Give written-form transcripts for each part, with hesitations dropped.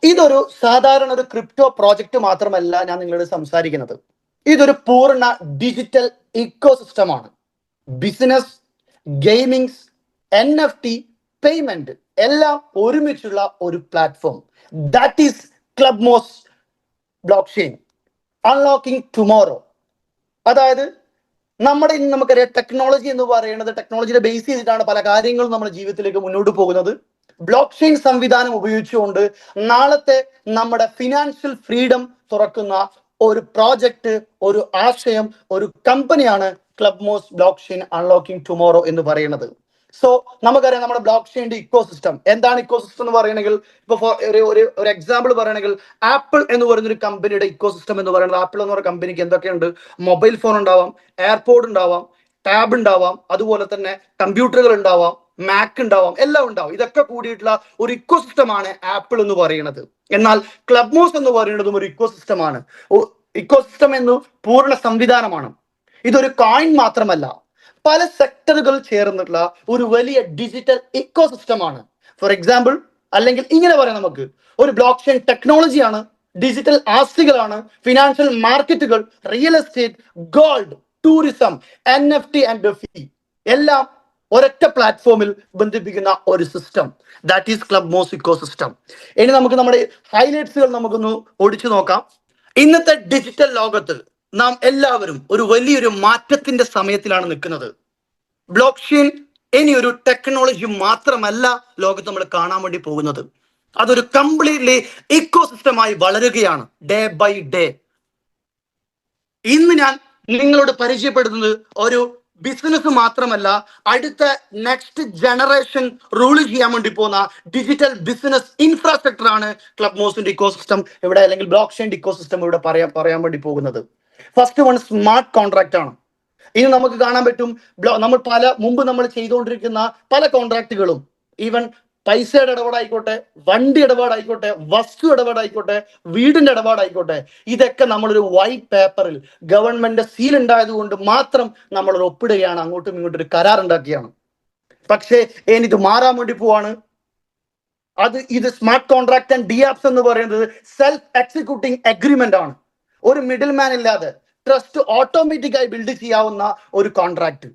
ഇതൊരു സാധാരണ ഒരു ക്രിപ്റ്റോ പ്രോജക്റ്റ് മാത്രമല്ല ഞാൻ നിങ്ങളോട് സംസാരിക്കുന്നത്. ഇതൊരു പൂർണ്ണ ഡിജിറ്റൽ ഇക്കോസിസ്റ്റമാണ്. ബിസിനസ്, ഗെയിമിങ്സ്, NFT, പേയ്മെന്റ് എല്ലാം ഒരുമിച്ചുള്ള ഒരു platform. That is Clubmos block chain unlocking tomorrow. അതായത് നമ്മുടെ ഇന്ന് നമുക്കറിയാം ടെക്നോളജി എന്ന് പറയുന്നത്, ടെക്നോളജിയെ ബേസ് ചെയ്തിട്ടാണ് പല കാര്യങ്ങളും നമ്മുടെ ജീവിതത്തിലേക്ക് മുന്നോട്ട് പോകുന്നത്. ബ്ലോക്ക് ചെയിൻ സംവിധാനം ഉപയോഗിച്ചുകൊണ്ട് നാളത്തെ നമ്മുടെ ഫിനാൻഷ്യൽ ഫ്രീഡം തുറക്കുന്ന ഒരു പ്രോജക്റ്റ്, ഒരു ആശയം, ഒരു കമ്പനിയാണ് ക്ലബ്മോസ് ബ്ലോക്ക് ചെയിൻ അൺലോക്കിംഗ് ടുമോറോ എന്ന് പറയുന്നത്. സോ നമുക്കറിയാം നമ്മുടെ ബ്ലോക്ക് ചെയിൻ്റെ ഇക്കോസിസ്റ്റം എന്താണ്. ഇക്കോസിസ്റ്റം എന്ന് പറയണമെങ്കിൽ ഇപ്പൊ ഒരു എക്സാമ്പിൾ പറയണമെങ്കിൽ ആപ്പിൾ എന്ന് പറയുന്ന ഒരു കമ്പനിയുടെ ഇക്കോസിസ്റ്റം എന്ന് പറയുന്നത്, ആപ്പിൾ എന്ന് പറയുന്ന കമ്പനിക്ക് എന്തൊക്കെയുണ്ട്? മൊബൈൽ ഫോൺ ഉണ്ടാവാം, എയർപോഡ് ഉണ്ടാവാം, ടാബ് ഉണ്ടാവാം, അതുപോലെ തന്നെ കമ്പ്യൂട്ടറുകൾ ഉണ്ടാവാം, മാക് ഉണ്ടാവാം, എല്ലാം ഉണ്ടാവും. ഇതൊക്കെ കൂടിയിട്ടുള്ള ഒരു ഇക്കോസിസ്റ്റമാണ് ആപ്പിൾ എന്ന് പറയുന്നത്. എന്നാൽ ക്ലബ്മോസ് എന്ന് പറയുന്നതും ഒരു ഇക്കോസിസ്റ്റമാണ്. ഇക്കോസിസ്റ്റം എന്ന് പൂർണ്ണ സംവിധാനമാണ്. ഇതൊരു കോയിൻ മാത്രമല്ല, പല സെക്ടറുകൾ ചേർന്നിട്ടുള്ള ഒരു വലിയ ഡിജിറ്റൽ ഇക്കോസിസ്റ്റമാണ്. ഫോർ എക്സാമ്പിൾ, അല്ലെങ്കിൽ ഇങ്ങനെ പറയാം, നമുക്ക് ഒരു ബ്ലോക്ക് ചെയിൻ ടെക്നോളജിയാണ്, ഡിജിറ്റൽ ആസ്തികളാണ്, ഫിനാൻഷ്യൽ മാർക്കറ്റുകൾ, real estate, gold, tourism, NFT and DeFi എല്ലാം ഒരൊറ്റ പ്ലാറ്റ്ഫോമിൽ ബന്ധിപ്പിക്കുന്ന ഒരു system. That is Clubmos ecosystem. ഇനി നമുക്ക് നമ്മുടെ ഹൈലൈറ്റ്സുകൾ നമുക്കൊന്ന് ഓടിച്ചു നോക്കാം. ഇന്നത്തെ ഡിജിറ്റൽ ലോകത്ത് നാം എല്ലാവരും ഒരു വലിയൊരു മാറ്റത്തിന്റെ സമയത്തിലാണ് നിൽക്കുന്നത്. ബ്ലോക്ക് ചെയിൻ ഇനി ഒരു ടെക്നോളജി മാത്രമല്ല ലോകത്ത് നമ്മൾ കാണാൻ വേണ്ടി പോകുന്നത്. അതൊരു കംപ്ലീറ്റ്ലി ഇക്കോസിസ്റ്റമായി വളരുകയാണ് ഡേ ബൈ ഡേ. ഇന്ന് ഞാൻ നിങ്ങളോട് പരിചയപ്പെടുത്തുന്നത് ഒരു ബിസിനസ് മാത്രമല്ല, അടുത്ത നെക്സ്റ്റ് ജനറേഷൻ റൂൾ ചെയ്യാൻ വേണ്ടി പോകുന്ന ഡിജിറ്റൽ ബിസിനസ് ഇൻഫ്രാസ്ട്രക്ചർ ആണ് ക്ലബ്മോസിന്റെ ഇക്കോസിസ്റ്റം ഇവിടെ, അല്ലെങ്കിൽ ബ്ലോക്ക് ചെയിൻ ഇക്കോസിസ്റ്റം ഇവിടെ പറയാൻ വേണ്ടി പോകുന്നത്. ഫസ്റ്റ് വൺ സ്മാർട്ട് കോൺട്രാക്ട് ആണ്. ഇനി നമുക്ക് കാണാൻ പറ്റും, നമ്മൾ മുമ്പ് നമ്മൾ ചെയ്തുകൊണ്ടിരിക്കുന്ന പല കോൺട്രാക്റ്റുകളും, ഈവൻ പൈസയുടെ ഇടപാടായിക്കോട്ടെ, വണ്ടി ഇടപാടായിക്കോട്ടെ, വസ്തു ഇടപാടായിക്കോട്ടെ, വീടിന്റെ ഇടപാടായിക്കോട്ടെ, ഇതൊക്കെ നമ്മളൊരു വൈറ്റ് പേപ്പറിൽ ഗവൺമെന്റ് സീൽ ഉണ്ടായത് കൊണ്ട് മാത്രം നമ്മൾ ഒപ്പിടുകയാണ്, അങ്ങോട്ടും ഇങ്ങോട്ടും ഒരു കരാർ ഉണ്ടാക്കിയാണ്. പക്ഷേ ഇത് മാറാൻ വേണ്ടി പോവാണ്. ഇത് സ്മാർട്ട് കോൺട്രാക്ട് ആൻഡ് DApps എന്ന് പറയുന്നത് സെൽഫ് എക്സിക്യൂട്ടിംഗ് അഗ്രിമെന്റ് ആണ്. ഒരു മിഡിൽ മാൻ ഇല്ലാതെ ട്രസ്റ്റ് ഓട്ടോമാറ്റിക്കായി ബിൽഡ് ചെയ്യാവുന്ന ഒരു കോൺട്രാക്ട്.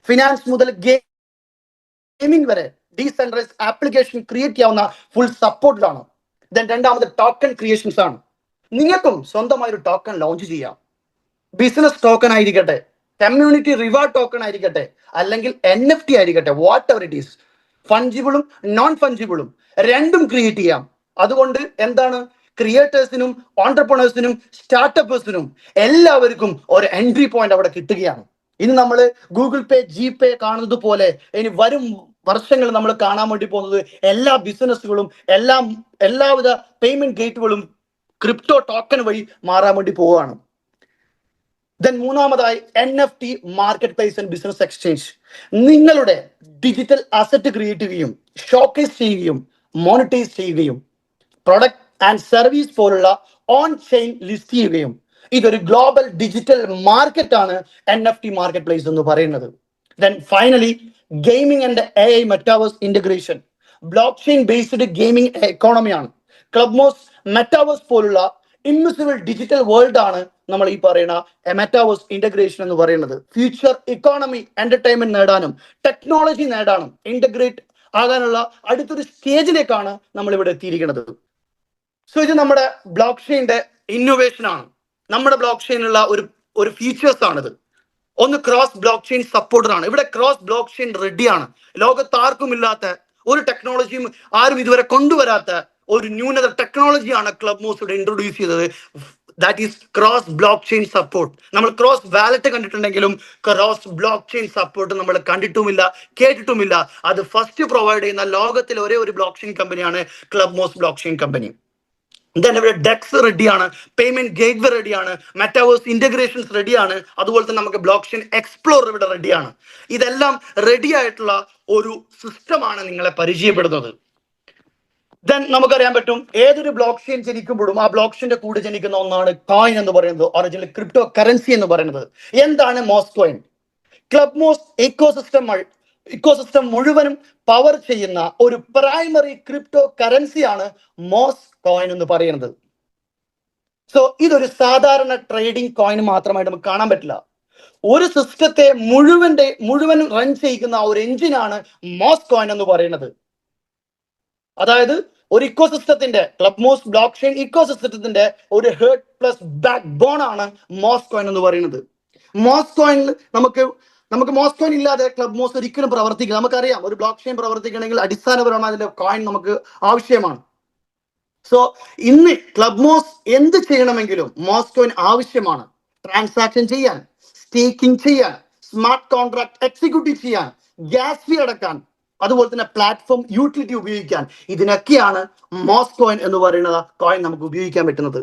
ഫിനാൻസ് മുതൽ ഗെയിമിംഗ് വരെ ഡീസെൻട്രലൈസ്ഡ് ആപ്ലിക്കേഷൻ ക്രിയേറ്റ് ചെയ്യാവുന്ന ഫുൾ സപ്പോർട്ടിലാണ്. ദെൻ രണ്ടാമത് ടോക്കൺ ക്രിയേഷൻസ് ആണ്. നിങ്ങൾക്കും സ്വന്തമായി ഒരു ടോക്കൺ ലോഞ്ച് ചെയ്യാം. ബിസിനസ് ടോക്കൺ ആയിരിക്കട്ടെ, കമ്മ്യൂണിറ്റി റിവാർഡ് ടോക്കൺ ആയിരിക്കട്ടെ, അല്ലെങ്കിൽ NFT ആയിരിക്കട്ടെ, വാട്ട് എവർ ഇറ്റ് ഈസ്, ഫഞ്ചിബിളും നോൺ ഫഞ്ചിബിളും രണ്ടും ക്രിയേറ്റ് ചെയ്യാം. അതുകൊണ്ട് എന്താണ്, ക്രിയേറ്റേഴ്സിനും ഓൺടർപ്രണേഴ്സിനും സ്റ്റാർട്ടപ്പേഴ്സിനും എല്ലാവർക്കും ഒരു എൻട്രി പോയിന്റ് അവിടെ കിട്ടുകയാണ്. ഇനി നമ്മൾ ഗൂഗിൾ പേ, GPay കാണുന്നത് പോലെ ഇനി വരും വർഷങ്ങൾ നമ്മൾ കാണാൻ വേണ്ടി പോകുന്നത് എല്ലാ ബിസിനസ്സുകളും എല്ലാവിധ പേയ്മെന്റ് ഗേറ്റുകളും ക്രിപ്റ്റോ ടോക്കൺ വഴി മാറാൻ വേണ്ടി പോവുകയാണ്. ദെൻ മൂന്നാമതായി NFT market place and business exchange. നിങ്ങളുടെ ഡിജിറ്റൽ അസറ്റ് ക്രിയേറ്റ് ചെയ്യുകയും ഷോക്കേസ് ചെയ്യുകയും മോണിറ്റൈസ് ചെയ്യുകയും പ്രൊഡക്റ്റ് ആൻഡ് സർവീസ് പോലുള്ള ഓൺ ചെയിൻ ലിസ്റ്റ് ചെയ്യുകയും, ഇതൊരു ഗ്ലോബൽ ഡിജിറ്റൽ മാർക്കറ്റ് ആണ് NFT മാർക്കറ്റ് പ്ലേസ് എന്ന് പറയുന്നത്. Then finally gaming and AI metaverse integration. Block chain based gaming എക്കോണമിയാണ്. ക്ലബ്മോസ് മെറ്റാവേഴ്സ് പോലുള്ള ഇൻവിസിബിൾ ഡിജിറ്റൽ വേൾഡ് ആണ് നമ്മൾ ഈ പറയുന്ന മെറ്റാവേഴ്സ് ഇന്റഗ്രേഷൻ എന്ന് പറയുന്നത്. ഫ്യൂച്ചർ ഇക്കോണമി എന്റർടൈൻമെന്റ് നേടാനും ടെക്നോളജി നേടാനും ഇന്റഗ്രേറ്റ് ആകാനുള്ള അടുത്തൊരു സ്റ്റേജിലേക്കാണ് നമ്മൾ ഇവിടെ എത്തിയിരിക്കുന്നത്. സോ ഇത് നമ്മുടെ ബ്ലോക്ക് ചെയിൻ്റെ ഇന്നോവേഷൻ ആണ്. നമ്മുടെ ബ്ലോക്ക് ചെയിനുള്ള ഒരു ഫീച്ചേഴ്സ് ആണിത്. ഒന്ന് ക്രോസ് ബ്ലോക്ക് ചെയിൻ സപ്പോർട്ടർ ആണ്. ഇവിടെ ക്രോസ് ബ്ലോക്ക് ചെയിൻ റെഡിയാണ്. ലോകത്ത് ആർക്കും ഇല്ലാത്ത ഒരു ടെക്നോളജിയും ആരും ഇതുവരെ കൊണ്ടുവരാത്ത ഒരു ന്യൂനത ടെക്നോളജിയാണ് ക്ലബ്മോസ് ഇവിടെ ഇൻട്രൊഡ്യൂസ് ചെയ്തത്. That is cross block chain support. നമ്മൾ ക്രോസ് വാലറ്റ് കണ്ടിട്ടുണ്ടെങ്കിലും ക്രോസ് ബ്ലോക്ക് ചെയിൻ സപ്പോർട്ട് നമ്മൾ കണ്ടിട്ടുമില്ല, കേട്ടിട്ടുമില്ല. അത് ഫസ്റ്റ് പ്രൊവൈഡ് ചെയ്യുന്ന ലോകത്തിലെ ഒരേ ഒരു ബ്ലോക്ക് ചെയിൻ കമ്പനിയാണ് ക്ലബ്മോസ് ബ്ലോക്ക് ചെയിൻ കമ്പനി. ദെൻ ഇവിടെ ഡെക്സ് റെഡിയാണ്, പേയ്മെന്റ് ഗേറ്റ്വേ റെഡിയാണ്, മെറ്റാവേഴ്സ് ഇന്റഗ്രേഷൻസ് റെഡിയാണ്, അതുപോലെ തന്നെ നമുക്ക് ബ്ലോക്ക് ചെയിൻ എക്സ്പ്ലോറർ ഇവിടെ റെഡിയാണ്. ഇതെല്ലാം റെഡി ആയിട്ടുള്ള ഒരു സിസ്റ്റമാണ് നിങ്ങളെ പരിചയപ്പെടുന്നത്. ദെൻ നമുക്കറിയാൻ പറ്റും, ഏതൊരു ബ്ലോക്ക് ചെയിൻ ജനിക്കുമ്പോഴും ആ ബ്ലോക്ക് ചെയിന്റെ കൂടെ ജനിക്കുന്ന ഒന്നാണ് കോയിൻ എന്ന് പറയുന്നത്, ഒറിജിനൽ ക്രിപ്റ്റോ കറൻസി എന്ന് പറയുന്നത്. എന്താണ് മോസ് കോയിൻ? ക്ലബ്മോസ് ഇക്കോസിസ്റ്റം ഇക്കോസിസ്റ്റം മുഴുവനും പവർ ചെയ്യുന്ന ഒരു പ്രൈമറി ക്രിപ്റ്റോ കറൻസിയാണ് മോസ് കോയിൻ എന്ന് പറയുന്നത്. സോ ഇതൊരു സാധാരണ ട്രേഡിംഗ് കോയിൻ മാത്രമായിട്ട് നമുക്ക് കാണാൻ പറ്റില്ല. ഒരു സിസ്റ്റത്തെ മുഴുവൻ റൺ ചെയ്യിക്കുന്ന ഒരു എഞ്ചിനാണ് മോസ് കോയിൻ എന്ന് പറയുന്നത്. അതായത് ഒരു ഇക്കോസിസ്റ്റത്തിന്റെ ക്ലബ് മോസ് ബ്ലോക്ക് ചെയിൻ ഇക്കോസിസ്റ്റത്തിന്റെ ഒരു ഹെഡ് പ്ലസ് ബാക്ക് ബോൺ ആണ് മോസ് കോയിൻ എന്ന് പറയുന്നത്. മോസ് കോയിനിൽ നമുക്ക് മോസ് കോയിൻ ഇല്ലാതെ ക്ലബ് മോസ് ഒരിക്കലും പ്രവർത്തിക്കില്ല. നമുക്കറിയാം, ഒരു ബ്ലോക്ക് ചെയിൻ പ്രവർത്തിക്കണമെങ്കിൽ അടിസ്ഥാനപരമായി അതിന്റെ കോയിൻ നമുക്ക് ആവശ്യമാണ്. സോ ഇന്ന് ക്ലബ് മോസ് എന്ത് ചെയ്യണമെങ്കിലും മോസ് കോയിൻ ആവശ്യമാണ്. ട്രാൻസാക്ഷൻ ചെയ്യാൻ, സ്റ്റേക്കിംഗ് ചെയ്യാൻ, സ്മാർട്ട് കോൺട്രാക്ട് എക്സിക്യൂട്ടീവ് ചെയ്യാൻ, ഗ്യാസ് ഫീ അടക്കാൻ, അതുപോലെ തന്നെ പ്ലാറ്റ്ഫോം യൂട്ടിലിറ്റി ഉപയോഗിക്കാൻ, ഇതിനൊക്കെയാണ് മോസ് കോയിൻ എന്ന് പറയുന്ന കോയിൻ നമുക്ക് ഉപയോഗിക്കാൻ പറ്റുന്നത്.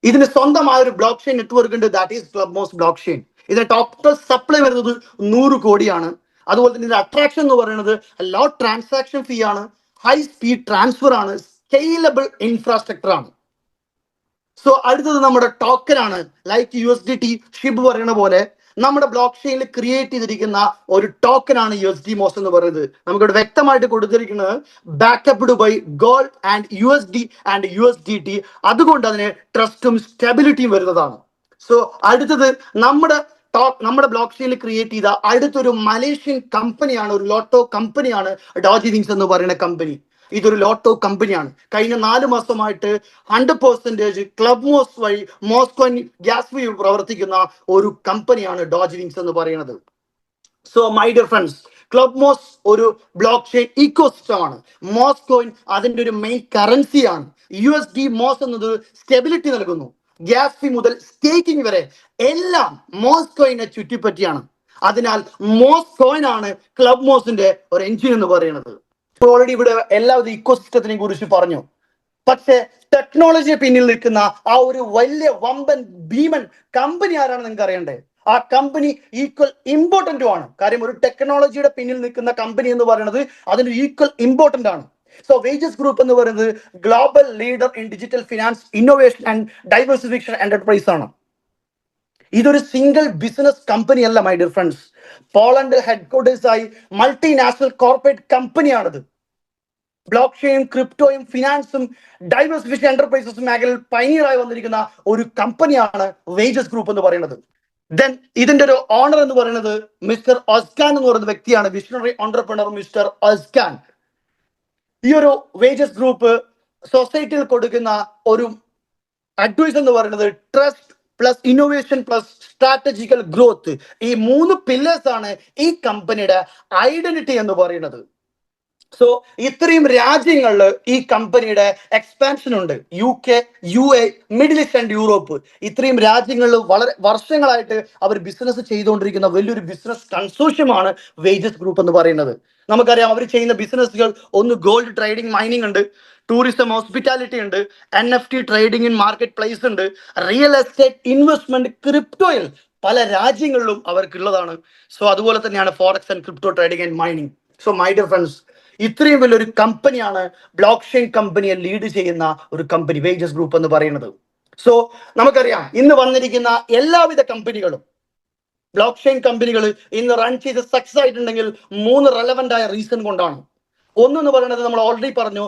ഇതിന് സ്വന്തമായ ഒരു ബ്ലോക്ക് ചെയിൻ നെറ്റ്വർക്ക് ഉണ്ട്, that is Club Moss block chain. ഇതിന്റെ ടോട്ടൽ സപ്ലൈ വരുന്നത് 100 കോടിയാണ്. അതുപോലെ തന്നെ ഇതിന്റെ അട്രാക്ഷൻ എന്ന് പറയുന്നത് ലോ ട്രാൻസാക്ഷൻ ഫീ ആണ്, ഹൈ സ്പീഡ് ട്രാൻസ്ഫർ ആണ്, സ്കെയിലബിൾ ഇൻഫ്രാസ്ട്രക്ചർ ആണ്. സോ അടുത്തത് നമ്മുടെ ടോക്കൻ ആണ്. ലൈക്ക് USDT ഷിബ് പറയുന്ന പോലെ നമ്മുടെ ബ്ലോക്ക് ചെയിനിൽ ക്രിയേറ്റ് ചെയ്തിരിക്കുന്ന ഒരു ടോക്കൻ ആണ് USD മോസ് എന്ന് പറയുന്നത്. നമുക്കിവിടെ വ്യക്തമായിട്ട് കൊടുത്തിരിക്കുന്നത് backed by gold and USD and USDT. അതുകൊണ്ട് അതിന് ട്രസ്റ്റും സ്റ്റെബിലിറ്റിയും വരുന്നതാണ്. സോ അടുത്തത് നമ്മുടെ ബ്ലോക്ക് ചെയിനിൽ ക്രിയേറ്റ് ചെയ്ത അടുത്തൊരു മലേഷ്യൻ കമ്പനിയാണ്, ഒരു ലോട്ടോ കമ്പനിയാണ് ഡോജിവിങ്സ് എന്ന് പറയുന്ന കമ്പനി. ഇതൊരു ലോട്ടോ കമ്പനിയാണ്. കഴിഞ്ഞ 4 മാസമായിട്ട് 100% ക്ലബ് മോസ് വഴി മോസ് കോയിൻ ഗ്യാസ് ഫീ പ്രവർത്തിക്കുന്ന ഒരു കമ്പനിയാണ് ഡോജിവിങ്സ് എന്ന് പറയുന്നത്. So my dear friends, Club Moss ഒരു ബ്ലോക്ക് ചെയിൻ ഇക്കോസിസ്റ്റം ആണ്. മോസ് കോയിൻ അതിന്റെ ഒരു മെയിൻ കറൻസിയാണ്. USD മോസ് എന്നത് സ്റ്റെബിലിറ്റി നൽകുന്നു. ഗ്യാസ് ഫീ മുതൽ സ്റ്റേക്കിംഗ് വരെ എല്ലാം മോസ് കോയിനെ ചുറ്റിപ്പറ്റിയാണ്. അതിനാൽ മോസ് കോയിൻ ആണ് ക്ലബ് മോസിന്റെ ഒരു എഞ്ചിൻ എന്ന് പറയുന്നത്. ഓൾറെഡി ഇവിടെ എല്ലാവരും ഇക്കോസിസ്റ്റത്തിനെ കുറിച്ച് പറഞ്ഞു. പക്ഷെ ടെക്നോളജിയെ പിന്നിൽ നിൽക്കുന്ന ആ ഒരു വലിയ വമ്പൻ ഭീമൻ കമ്പനി ആരാണെന്ന് നിങ്ങൾക്ക് അറിയണ്ടേ? ആ കമ്പനി ഈക്വൽ ഇമ്പോർട്ടന്റും ആണ്. കാര്യം ഒരു ടെക്നോളജിയുടെ പിന്നിൽ നിൽക്കുന്ന കമ്പനി എന്ന് പറയുന്നത് അതിന് ഈക്വൽ ഇമ്പോർട്ടന്റ് ആണ്. സോ വേജസ് ഗ്രൂപ്പ് എന്ന് പറയുന്നത് global leader in digital finance, innovation and diversification enterprise ആണ്. ഇതൊരു സിംഗിൾ ബിസിനസ് കമ്പനി അല്ല മൈ ഡിയർ ഫ്രണ്ട്സ്. പോളണ്ടിൽ ഹെഡ്ക്വാർട്ടേഴ്സ് ആയി മൾട്ടിനാഷണൽ കോർപ്പറേറ്റ് കമ്പനിയാണത്. ബ്ലോക്ക് ചെയിനും ക്രിപ്റ്റോയും ഫിനാൻസും ഡൈവേഴ്സിഫിക്കേഷൻ എന്റർപ്രൈസസും മേഖലയിൽ പൈനിയറായി വന്നിരിക്കുന്ന ഒരു കമ്പനിയാണ് വേജസ് ഗ്രൂപ്പ് എന്ന് പറയുന്നത്. ദെൻ ഇതിന്റെ ഒരു ഓണർ എന്ന് പറയുന്നത് മിസ്റ്റർ ഒസ്കാൻ എന്ന് പറയുന്ന വ്യക്തിയാണ്, വിഷണറി ഓണ്ടർപ്രണർ മിസ്റ്റർ ഒസ്കാൻ. ഈ ഒരു വേജസ് ഗ്രൂപ്പ് സൊസൈറ്റിയിൽ കൊടുക്കുന്ന ഒരു അഡ്വൈസ് എന്ന് പറയുന്നത് trust plus innovation plus strategical growth. ഈ 3 പില്ലേഴ്സ് ആണ് ഈ കമ്പനിയുടെ ഐഡന്റിറ്റി എന്ന് പറയുന്നത്. സോ ഇത്രയും രാജ്യങ്ങളിൽ ഈ കമ്പനിയുടെ എക്സ്പാൻഷൻ ഉണ്ട്. UK, UA, middle east and Europe. ഇത്രയും രാജ്യങ്ങളിൽ വളരെ വർഷങ്ങളായിട്ട് അവർ ബിസിനസ് ചെയ്തുകൊണ്ടിരിക്കുന്ന വലിയൊരു ബിസിനസ് കൺസോർഷ്യമാണ് വേജസ് ഗ്രൂപ്പ് എന്ന് പറയുന്നത്. നമുക്കറിയാം, അവർ ചെയ്യുന്ന ബിസിനസ്സുകൾ ഒന്ന് ഗോൾഡ് ട്രേഡിംഗ്, മൈനിങ് ഉണ്ട്, ടൂറിസം, ഹോസ്പിറ്റാലിറ്റി ഉണ്ട്, NFT trading in market place ഉണ്ട്, റിയൽ എസ്റ്റേറ്റ് ഇൻവെസ്റ്റ്മെന്റ്, ക്രിപ്റ്റോയിൽ പല രാജ്യങ്ങളിലും അവർക്കുള്ളതാണ്. സോ അതുപോലെ തന്നെയാണ് forex and crypto trading and mining. So my dear friends, ഇത്രയും വലിയൊരു കമ്പനിയാണ് ബ്ലോക്ക് ചെയിൻ കമ്പനിയെ ലീഡ് ചെയ്യുന്ന ഒരു കമ്പനി വേജസ് ഗ്രൂപ്പ് എന്ന് പറയുന്നത്. സോ നമുക്കറിയാം, ഇന്ന് വന്നിരിക്കുന്ന എല്ലാവിധ കമ്പനികളും ബ്ലോക്ക് ചെയിൻ കമ്പനികൾ ഇന്ന് റൺ ചെയ്ത് സക്സസ് ആയിട്ടുണ്ടെങ്കിൽ 3 റെലവന്റ് ആയ റീസൺ കൊണ്ടാണ്. ഒന്നെന്ന് പറയുന്നത് നമ്മൾ ഓൾറെഡി പറഞ്ഞു,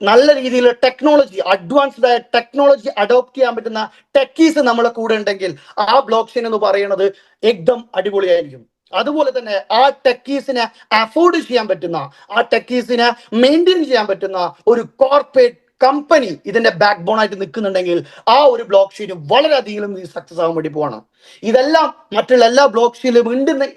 നല്ല രീതിയിൽ ടെക്നോളജി, അഡ്വാൻസ്ഡ് ആയ ടെക്നോളജി അഡോപ്റ്റ് ചെയ്യാൻ പറ്റുന്ന ടെക്കീസ് നമ്മളെ കൂടെ ഉണ്ടെങ്കിൽ ആ ബ്ലോക്ക് ചെയിൻ എന്ന് പറയുന്നത് എക്ദം അടിപൊളിയായിരിക്കും. അതുപോലെ തന്നെ ആ ടെക്കീസിനെ അഫോർഡ് ചെയ്യാൻ പറ്റുന്ന, ആ ടെക്കീസിനെ മെയിൻറ്റെയിൻ ചെയ്യാൻ പറ്റുന്ന ഒരു കോർപ്പറേറ്റ് കമ്പനി ഇതിന്റെ ബാക്ക് ബോൺ ആയിട്ട് നിൽക്കുന്നുണ്ടെങ്കിൽ ആ ഒരു ബ്ലോക്ക് ചെയിനും വളരെയധികം സക്സസ് ആവാൻ വേണ്ടി പോവാണ്. ഇതെല്ലാം മറ്റുള്ള എല്ലാ ബ്ലോക്ക് ചെയിനും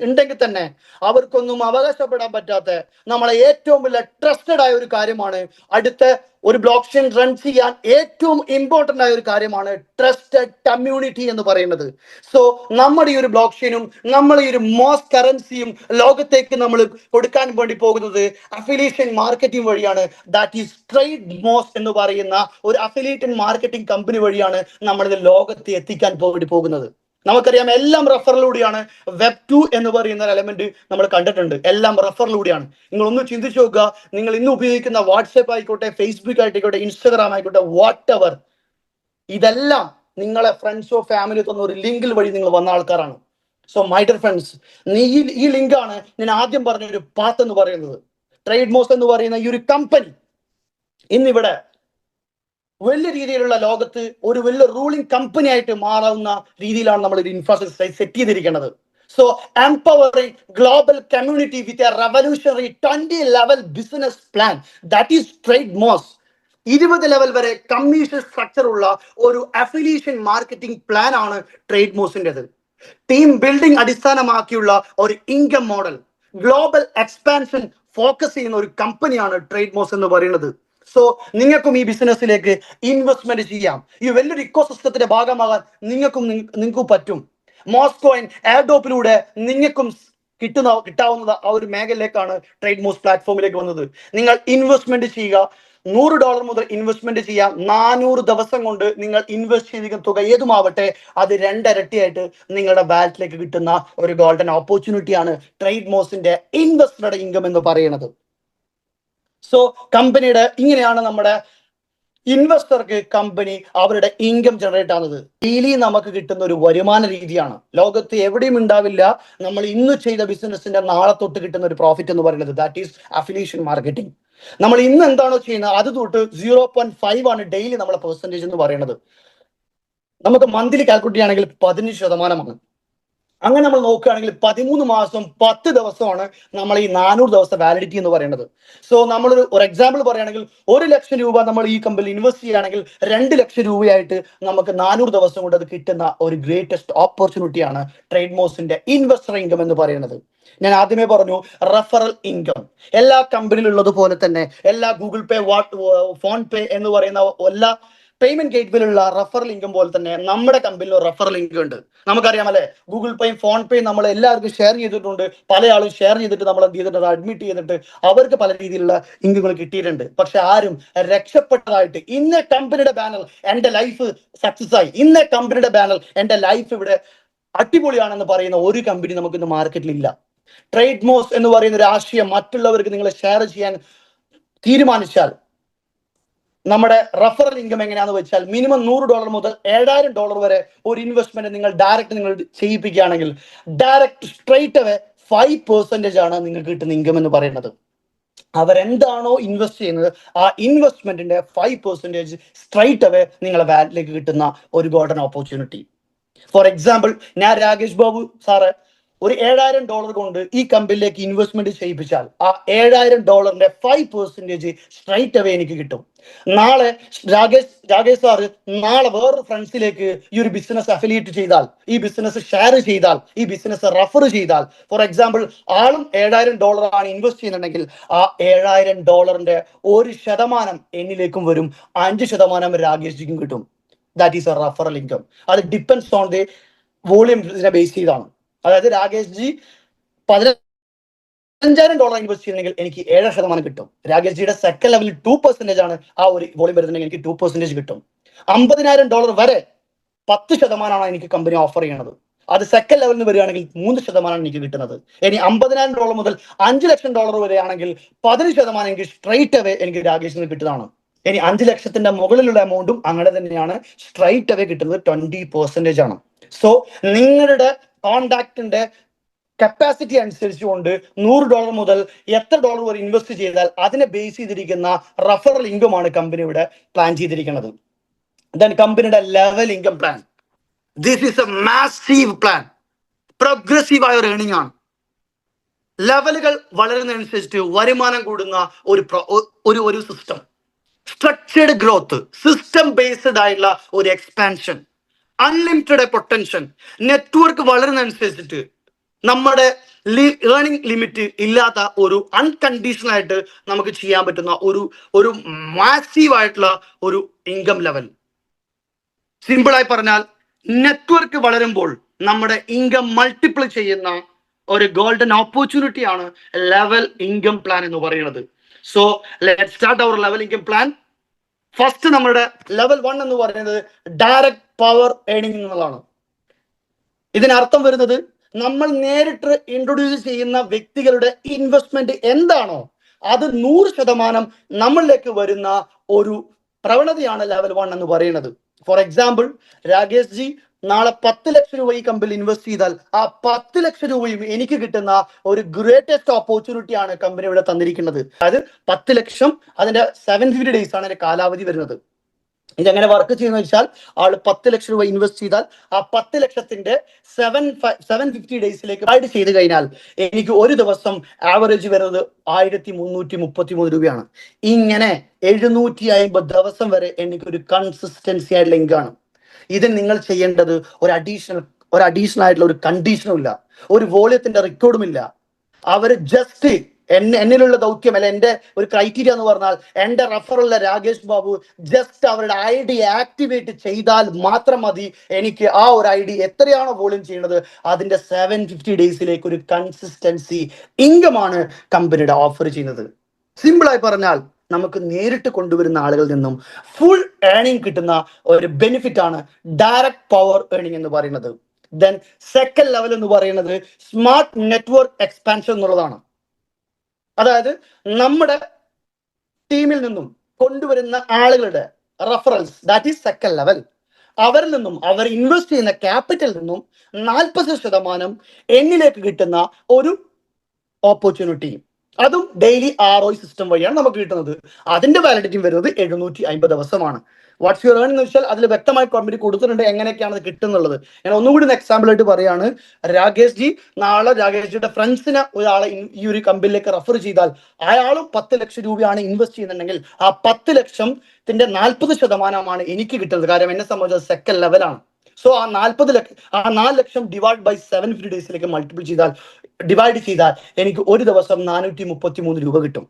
ഉണ്ടെങ്കിൽ തന്നെ അവർക്കൊന്നും അവകാശപ്പെടാൻ പറ്റാത്ത നമ്മളെ ഏറ്റവും വലിയ ട്രസ്റ്റഡ് ആയ ഒരു കാര്യമാണ്, അടുത്ത ഒരു ബ്ലോക്ക് ചെയിൻ റൺ ചെയ്യാൻ ഏറ്റവും ഇമ്പോർട്ടന്റ് ആയ ഒരു കാര്യമാണ് ട്രസ്റ്റഡ് കമ്മ്യൂണിറ്റി എന്ന് പറയുന്നത്. സോ നമ്മുടെ ഈ ഒരു ബ്ലോക്ക് ചെയിനും നമ്മുടെ ഈ ഒരു മോസ് കറൻസിയും ലോകത്തേക്ക് നമ്മൾ കൊടുക്കാൻ വേണ്ടി പോകുന്നത് അഫിലിയേഷൻ മാർക്കറ്റിംഗ് വഴിയാണ്. ദാറ്റ് ഈസ് ട്രേഡ് മോസ് എന്ന് പറയുന്ന ഒരു അഫിലിയേറ്റഡ് മാർക്കറ്റിംഗ് കമ്പനി വഴിയാണ് നമ്മളിത് ലോകത്തെ എത്തിക്കാൻ വേണ്ടി പോകുന്നത്. നമുക്കറിയാം, എല്ലാം റെഫറിലൂടെയാണ്. Web2 എന്ന് പറയുന്ന എലമെന്റ് നമ്മൾ കണ്ടിട്ടുണ്ട്, എല്ലാം റെഫറിലൂടെയാണ്. നിങ്ങൾ ഒന്ന് ചിന്തിച്ചു നോക്കുക, നിങ്ങൾ ഇന്ന് ഉപയോഗിക്കുന്ന വാട്സ്ആപ്പ് ആയിക്കോട്ടെ, ഫേസ്ബുക്ക് ആയിക്കോട്ടെ, ഇൻസ്റ്റാഗ്രാം ആയിക്കോട്ടെ, വാട്ട് എവർ, ഇതെല്ലാം നിങ്ങളെ ഫ്രണ്ട്സോ ഫാമിലിയോ തന്ന ഒരു ലിങ്കിൽ വഴി നിങ്ങൾ വന്ന ആൾക്കാരാണ്. സോ മൈ ഡിയർ ഫ്രണ്ട്സ്, ഈ ലിങ്കാണ് ഞാൻ ആദ്യം പറഞ്ഞ ഒരു പാത്ത് എന്ന് പറയുന്നത്. ട്രേഡ് മോസ് എന്ന് പറയുന്ന ഈ ഒരു കമ്പനി ഇന്നിവിടെ വലിയ രീതിയിലുള്ള ലോകത്ത് ഒരു വലിയ റൂളിംഗ് കമ്പനി ആയിട്ട് മാറാവുന്ന രീതിയിലാണ് നമ്മൾ ഒരു ഇൻഫ്രാസ്ട്രക്ചർ സെറ്റ് ചെയ്തിരിക്കുന്നത്. So empowering global community with a revolutionary 20 level business plan that is TradeMoss. 20 level വരെ കമ്മീഷൻ സ്ട്രക്ചർ ഉള്ള ഒരു അഫിലിയേഷൻ മാർക്കറ്റിംഗ് പ്ലാൻ ആണ് ട്രേഡ്മോസിൻ്റെത്. ടീം ബിൽഡിംഗ് അടിസ്ഥാനമാക്കിയുള്ള ഒരു income model, global expansion focus ചെയ്യുന്ന ഒരു കമ്പനിയാണ് ട്രേഡ്മോസ് എന്ന് പറയുന്നത്. സോ നിങ്ങൾക്കും ഈ ബിസിനസ്സിലേക്ക് ഇൻവെസ്റ്റ്മെന്റ് ചെയ്യാം. ഈ വലിയൊരു ഇക്കോസിസ്റ്റത്തിന്റെ ഭാഗമാകാൻ നിങ്ങൾക്കും പറ്റും. മോസ്കോയിൻ എയർഡോപ്പിലൂടെ നിങ്ങൾക്കും കിട്ടാവുന്ന ആ ഒരു മേഖലയിലേക്കാണ് ട്രേഡ്മോസ് പ്ലാറ്റ്ഫോമിലേക്ക് വന്നത്. നിങ്ങൾ ഇൻവെസ്റ്റ്മെന്റ് ചെയ്യുക. $100 മുതൽ ഇൻവെസ്റ്റ്മെന്റ് ചെയ്യാം. 400 ദിവസം കൊണ്ട് നിങ്ങൾ ഇൻവെസ്റ്റ് ചെയ്തിരിക്കുന്ന തുക ഏതുമാവട്ടെ അത് 2 ഇരട്ടിയായിട്ട് നിങ്ങളുടെ വാലറ്റിലേക്ക് കിട്ടുന്ന ഒരു ഗോൾഡൻ ഓപ്പർച്യൂണിറ്റിയാണ് ട്രേഡ്മോസിന്റെ ഇൻവെസ്റ്ററുടെ ഇൻകം എന്ന് പറയുന്നത്. സോ കമ്പനിയുടെ ഇങ്ങനെയാണ് നമ്മുടെ ഇൻവെസ്റ്റർക്ക് കമ്പനി അവരുടെ ഇൻകം ജനറേറ്റ് ആകുന്നത്. ഡെയിലി നമുക്ക് കിട്ടുന്ന ഒരു വരുമാന രീതിയാണ്. ലോകത്ത് എവിടെയും ഉണ്ടാവില്ല നമ്മൾ ഇന്ന് ചെയ്ത ബിസിനസിന്റെ നാളെ തൊട്ട് കിട്ടുന്ന ഒരു പ്രോഫിറ്റ് എന്ന് പറയുന്നത്. That is affiliation marketing. നമ്മൾ ഇന്ന് എന്താണോ ചെയ്യുന്നത് അത് തൊട്ട് 0.5 ആണ് ഡെയിലി നമ്മളെ പെർസെൻറ്റേജ് എന്ന് പറയുന്നത്. നമുക്ക് മന്ത്ലി കാൽക്കുലേറ്റ് ചെയ്യുകയാണെങ്കിൽ 15%. അങ്ങനെ നമ്മൾ നോക്കുകയാണെങ്കിൽ 13 മാസം 10 ദിവസമാണ് നമ്മൾ ഈ 400 ദിവസത്തെ വാലിഡിറ്റി എന്ന് പറയുന്നത്. സോ നമ്മളൊരു എക്സാമ്പിൾ പറയുകയാണെങ്കിൽ 1 ലക്ഷം രൂപ നമ്മൾ ഈ കമ്പനിയിൽ ഇൻവെസ്റ്റ് ചെയ്യുകയാണെങ്കിൽ 2 ലക്ഷം രൂപയായിട്ട് നമുക്ക് 400 ദിവസം കൊണ്ട് അത് കിട്ടുന്ന ഒരു ഗ്രേറ്റസ്റ്റ് ഓപ്പർച്യൂണിറ്റിയാണ് ട്രേഡ്മോസിന്റെ ഇൻവെസ്റ്റർ ഇൻകം എന്ന് പറയുന്നത്. ഞാൻ ആദ്യമേ പറഞ്ഞു റെഫറൽ ഇൻകം. എല്ലാ കമ്പനിയിലുള്ളത് പോലെ തന്നെ എല്ലാ ഗൂഗിൾ പേ, ഫോൺ പേ എന്ന് പറയുന്ന എല്ലാ പേയ്മെന്റ് ഗേറ്റ്വേയിലുള്ള റെഫറൽ ഇൻകം പോലെ തന്നെ നമ്മുടെ കമ്പനിയിൽ റെഫറൽ ഇൻകം ഉണ്ട്. നമുക്കറിയാം അല്ലെ, ഗൂഗിൾ പേയും ഫോൺ പേയും നമ്മൾ എല്ലാവർക്കും ഷെയർ ചെയ്തിട്ടുണ്ട്. പല ആളും ഷെയർ ചെയ്തിട്ട് നമ്മൾ എന്ത് ചെയ്തിട്ടുണ്ട്, അഡ്മിറ്റ് ചെയ്തിട്ട് അവർക്ക് പല രീതിയിലുള്ള ഇൻകങ്ങൾ കിട്ടിയിട്ടുണ്ട്. പക്ഷെ ആരും രക്ഷപ്പെട്ടതായിട്ട് ഇന്ന കമ്പനിയുടെ ബാനർ എന്റെ ലൈഫ് സക്സസ് ആയി, ഇന്ന കമ്പനിയുടെ ബാനർ എന്റെ ലൈഫ് ഇവിടെ അടിപൊളിയാണെന്ന് പറയുന്ന ഒരു കമ്പനി നമുക്ക് ഇന്ന് മാർക്കറ്റിൽ ഇല്ല. ട്രേഡ്മോസ് എന്ന് പറയുന്ന ഒരു ആശയം മറ്റുള്ളവർക്ക് നിങ്ങൾ ഷെയർ ചെയ്യാൻ തീരുമാനിച്ചാൽ നമ്മുടെ റെഫറൽ ഇൻകം എങ്ങനെയാണെന്ന് വെച്ചാൽ മിനിമം $100 മുതൽ $7,000 വരെ ഒരു ഇൻവെസ്റ്റ്മെന്റ് നിങ്ങൾ ചെയ്യിപ്പിക്കുകയാണെങ്കിൽ ഡയറക്റ്റ് സ്ട്രൈറ്റ് അവേ 5% ആണ് നിങ്ങൾക്ക് കിട്ടുന്ന ഇൻകം എന്ന് പറയുന്നത്. അവരെന്താണോ ഇൻവെസ്റ്റ് ചെയ്യുന്നത് ആ ഇൻവെസ്റ്റ്മെന്റിന്റെ 5% സ്ട്രൈറ്റ് അവേ നിങ്ങളെ വാലറ്റിലേക്ക് കിട്ടുന്ന ഒരു ഗോൾഡൻ ഓപ്പർച്യൂണിറ്റി. ഫോർ എക്സാമ്പിൾ, ഞാൻ രാകേഷ് ബാബു സാറ് ഒരു $7,000 കൊണ്ട് ഈ കമ്പനിയിലേക്ക് ഇൻവെസ്റ്റ്മെന്റ് ചെയ്യിപ്പിച്ചാൽ ആ $7,000 5% സ്ട്രൈറ്റ് അവേ എനിക്ക് കിട്ടും. നാളെ രാകേഷ് സാറ് നാളെ വേറൊരു ഫ്രണ്ട്സിലേക്ക് ഈ ഒരു ബിസിനസ് അഫിലിയേറ്റ് ചെയ്താൽ, ഈ ബിസിനസ് ഷെയർ ചെയ്താൽ, ഈ ബിസിനസ് റെഫർ ചെയ്താൽ, ഫോർ എക്സാമ്പിൾ ആളും $7,000 ആണ് ഇൻവെസ്റ്റ് ചെയ്യുന്നുണ്ടെങ്കിൽ ആ $7,000 1% എന്നിലേക്കും വരും, 5% രാകേഷ്ജിക്കും കിട്ടും. That is a referral income. അത് depends on the volume base ചെയ്താണ്. അതായത് രാകേഷ് ജി $15,000 ഇൻവെസ്റ്റ് ചെയ്യുന്നെങ്കിൽ എനിക്ക് 7% കിട്ടും. രാകേഷ് ജിയുടെ സെക്കൻഡ് ലെവലിൽ 2% ആണ് ആ ഒരു വോളിയം വരുന്നുണ്ടെങ്കിൽ എനിക്ക് 2% കിട്ടും. $50,000 വരെ 10% എനിക്ക് കമ്പനി ഓഫർ ചെയ്യണത്. അത് സെക്കൻഡ് ലെവലിൽ വരികയാണെങ്കിൽ 3% എനിക്ക് കിട്ടുന്നത്. ഇനി $50,000 മുതൽ $5 ലക്ഷം വരെയാണെങ്കിൽ 10% എനിക്ക് സ്ട്രൈറ്റ് അവേ എനിക്ക് രാകേഷിന് കിട്ടുന്നതാണ്. ഇനി 5 ലക്ഷത്തിന്റെ മുകളിലുള്ള എമൗണ്ടും അങ്ങനെ തന്നെയാണ്, സ്ട്രൈറ്റ് അവേ കിട്ടുന്നത് 20% ആണ്. സോ നിങ്ങളുടെ കോണ്ടാക്ടിന്റെ കപ്പാസിറ്റി അനുസരിച്ചുകൊണ്ട് $100 മുതൽ എത്ര ഡോളർ വരെ ഇൻവെസ്റ്റ് ചെയ്താൽ അതിനെ ബേസ് ചെയ്തിരിക്കുന്ന റെഫറൽ ഇൻകം ആണ് കമ്പനി ഇവിടെ പ്ലാൻ ചെയ്തിരിക്കുന്നത്. ദെൻ കമ്പനിയുടെ level income plan, this is A massive plan. Progressive ആയ ഒരു ഏണിംഗ് ആണ്. ലെവലുകൾ വളരുന്നതനുസരിച്ച് വരുമാനം കൂടുന്ന ഒരു system, structured growth, system based ആയിട്ടുള്ള ഒരു എക്സ്പാൻഷൻ, അൺലിമിറ്റഡ് പൊട്ടൻഷ്യൽ. നെറ്റ്വർക്ക് വളരുന്നതനുസരിച്ചിട്ട് നമ്മുടെ ഏർണിംഗ് ലിമിറ്റ് ഇല്ലാത്ത ഒരു അൺകണ്ടീഷണൽ ആയിട്ട് നമുക്ക് ചെയ്യാൻ പറ്റുന്ന ഒരു മാസീവ് ആയിട്ടുള്ള ഒരു ഇൻകം ലെവൽ. സിമ്പിളായി പറഞ്ഞാൽ നെറ്റ്വർക്ക് വളരുമ്പോൾ നമ്മുടെ ഇൻകം മൾട്ടിപ്പിൾ ചെയ്യുന്ന ഒരു ഗോൾഡൻ ഓപ്പർച്യൂണിറ്റി ആണ് ലെവൽ ഇൻകം പ്ലാൻ എന്ന് പറയുന്നത്. So let's start our level income plan. First നമ്മുടെ ലെവൽ 1 എന്ന് പറയുന്നത് ഡയറക്റ്റ് പവർ ഏണിംഗ് എന്നുള്ളതാണ്. ഇതിനർത്ഥം വരുന്നത് നമ്മൾ നേരിട്ട് ഇൻട്രൊഡ്യൂസ് ചെയ്യുന്ന വ്യക്തികളുടെ ഇൻവെസ്റ്റ്മെന്റ് എന്താണോ അത് 100% നമ്മളിലേക്ക് വരുന്ന ഒരു പ്രവണതയാണ് ലെവൽ 1 എന്ന് പറയുന്നത്. ഫോർ എക്സാമ്പിൾ, രാകേഷ് ജി നാളെ 10 ലക്ഷം രൂപ ഈ കമ്പനിയിൽ ഇൻവെസ്റ്റ് ചെയ്താൽ ആ 10 ലക്ഷം രൂപയും എനിക്ക് കിട്ടുന്ന ഒരു ഗ്രേറ്റസ്റ്റ് ഓപ്പർച്യൂണിറ്റി ആണ് കമ്പനി ഇവിടെ തന്നിരിക്കുന്നത്. അതായത് 10 ലക്ഷം, അതിന്റെ 750 days ആണ് അതിന്റെ കാലാവധി വരുന്നത്. ഇതെങ്ങനെ വർക്ക് ചെയ്യുന്ന വെച്ചാൽ, ആള് 10 ലക്ഷം രൂപ ഇൻവെസ്റ്റ് ചെയ്താൽ ആ 10 ലക്ഷത്തിന്റെ 750 ഡേയ്സിലേക്ക് ഡിവൈഡ് ചെയ്ത് കഴിഞ്ഞാൽ എനിക്ക് ഒരു ദിവസം ആവറേജ് വരുന്നത് 1333 രൂപയാണ്. ഇങ്ങനെ 750 ദിവസം വരെ എനിക്ക് ഒരു കൺസിസ്റ്റൻസി ആയിട്ടുള്ള ഇൻകാണ്. ഇത് നിങ്ങൾ ചെയ്യേണ്ടത് ഒരു അഡീഷണൽ ആയിട്ടുള്ള ഒരു കണ്ടീഷനും ഇല്ല, ഒരു വോളിയത്തിന്റെ റെക്കോർഡും ഇല്ല. അവര് ജസ്റ്റ് എന്നിലുള്ള ദൗത്യം അല്ല, എന്റെ ഒരു ക്രൈറ്റീരിയ എന്ന് പറഞ്ഞാൽ എന്റെ റഫറുള്ള രാകേഷ് ബാബു ജസ്റ്റ് അവരുടെ ID ആക്ടിവേറ്റ് ചെയ്താൽ മാത്രം മതി എനിക്ക് ആ ഒരു ID എത്രയാണോ വോളിയം ചെയ്യുന്നത് അതിന്റെ 750 ഡേയ്സിലേക്ക് ഒരു കൺസിസ്റ്റൻസി ഇൻകമാണ് കമ്പനിയുടെ ഓഫർ ചെയ്യുന്നത്. സിമ്പിളായി പറഞ്ഞാൽ നമുക്ക് നേരിട്ട് കൊണ്ടുവരുന്ന ആളുകളിൽ നിന്നും ഫുൾ ഏണിംഗ് കിട്ടുന്ന ഒരു ബെനിഫിറ്റ് ആണ് ഡയറക്റ്റ് പവർ ഏണിംഗ് എന്ന് പറയുന്നത്. ദെൻ സെക്കൻഡ് ലെവൽ എന്ന് പറയുന്നത് സ്മാർട്ട് നെറ്റ്വർക്ക് എക്സ്പാൻഷൻ എന്നുള്ളതാണ്. അതായത് നമ്മുടെ ടീമിൽ നിന്നും കൊണ്ടുവരുന്ന ആളുകളുടെ reference, that is second level. അവരിൽ നിന്നും അവർ ഇൻവെസ്റ്റ് ചെയ്യുന്ന ക്യാപിറ്റലിൽ നിന്നും 40% എന്നിലേക്ക് കിട്ടുന്ന ഒരു ഓപ്പർച്യൂണിറ്റി, അതും ഡെയിലി ROI സിസ്റ്റം വഴിയാണ് നമുക്ക് കിട്ടുന്നത്. അതിന്റെ വാലിഡിറ്റി വരുന്നത് 750 ദിവസമാണ്. വാട്ട്സ് യുവർ ഏൺ എന്ന് വെച്ചാൽ അതിൽ വ്യക്തമായി കമ്പനി കൊടുത്തിട്ടുണ്ട് എങ്ങനെയൊക്കെയാണ് അത് കിട്ടുന്നുള്ളത്. ഞാൻ ഒന്നുകൂടി എക്സാമ്പിൾ ആയിട്ട് പറയാണ്. രാകേഷ് ജി നാളെ രാകേഷ് ജിയുടെ ഫ്രണ്ട്സിനെ ഒരാളെ ഈ ഒരു കമ്പനിയിലേക്ക് റെഫർ ചെയ്താൽ അയാളും 10 ലക്ഷം രൂപയാണ് ഇൻവെസ്റ്റ് ചെയ്യുന്നുണ്ടെങ്കിൽ ആ 10 ലക്ഷത്തിന്റെ 40% എനിക്ക് കിട്ടുന്നത്. കാരണം എന്നെ സംബന്ധിച്ചത് സെക്കൻഡ് ലെവലാണ്. സോ ആ 4 ലക്ഷം ഡിവൈഡ് ബൈ 750 ഡേയ്സിലേക്ക് ഡിവൈഡ് ചെയ്താൽ എനിക്ക് ഒരു ദിവസം 433 രൂപ കിട്ടും.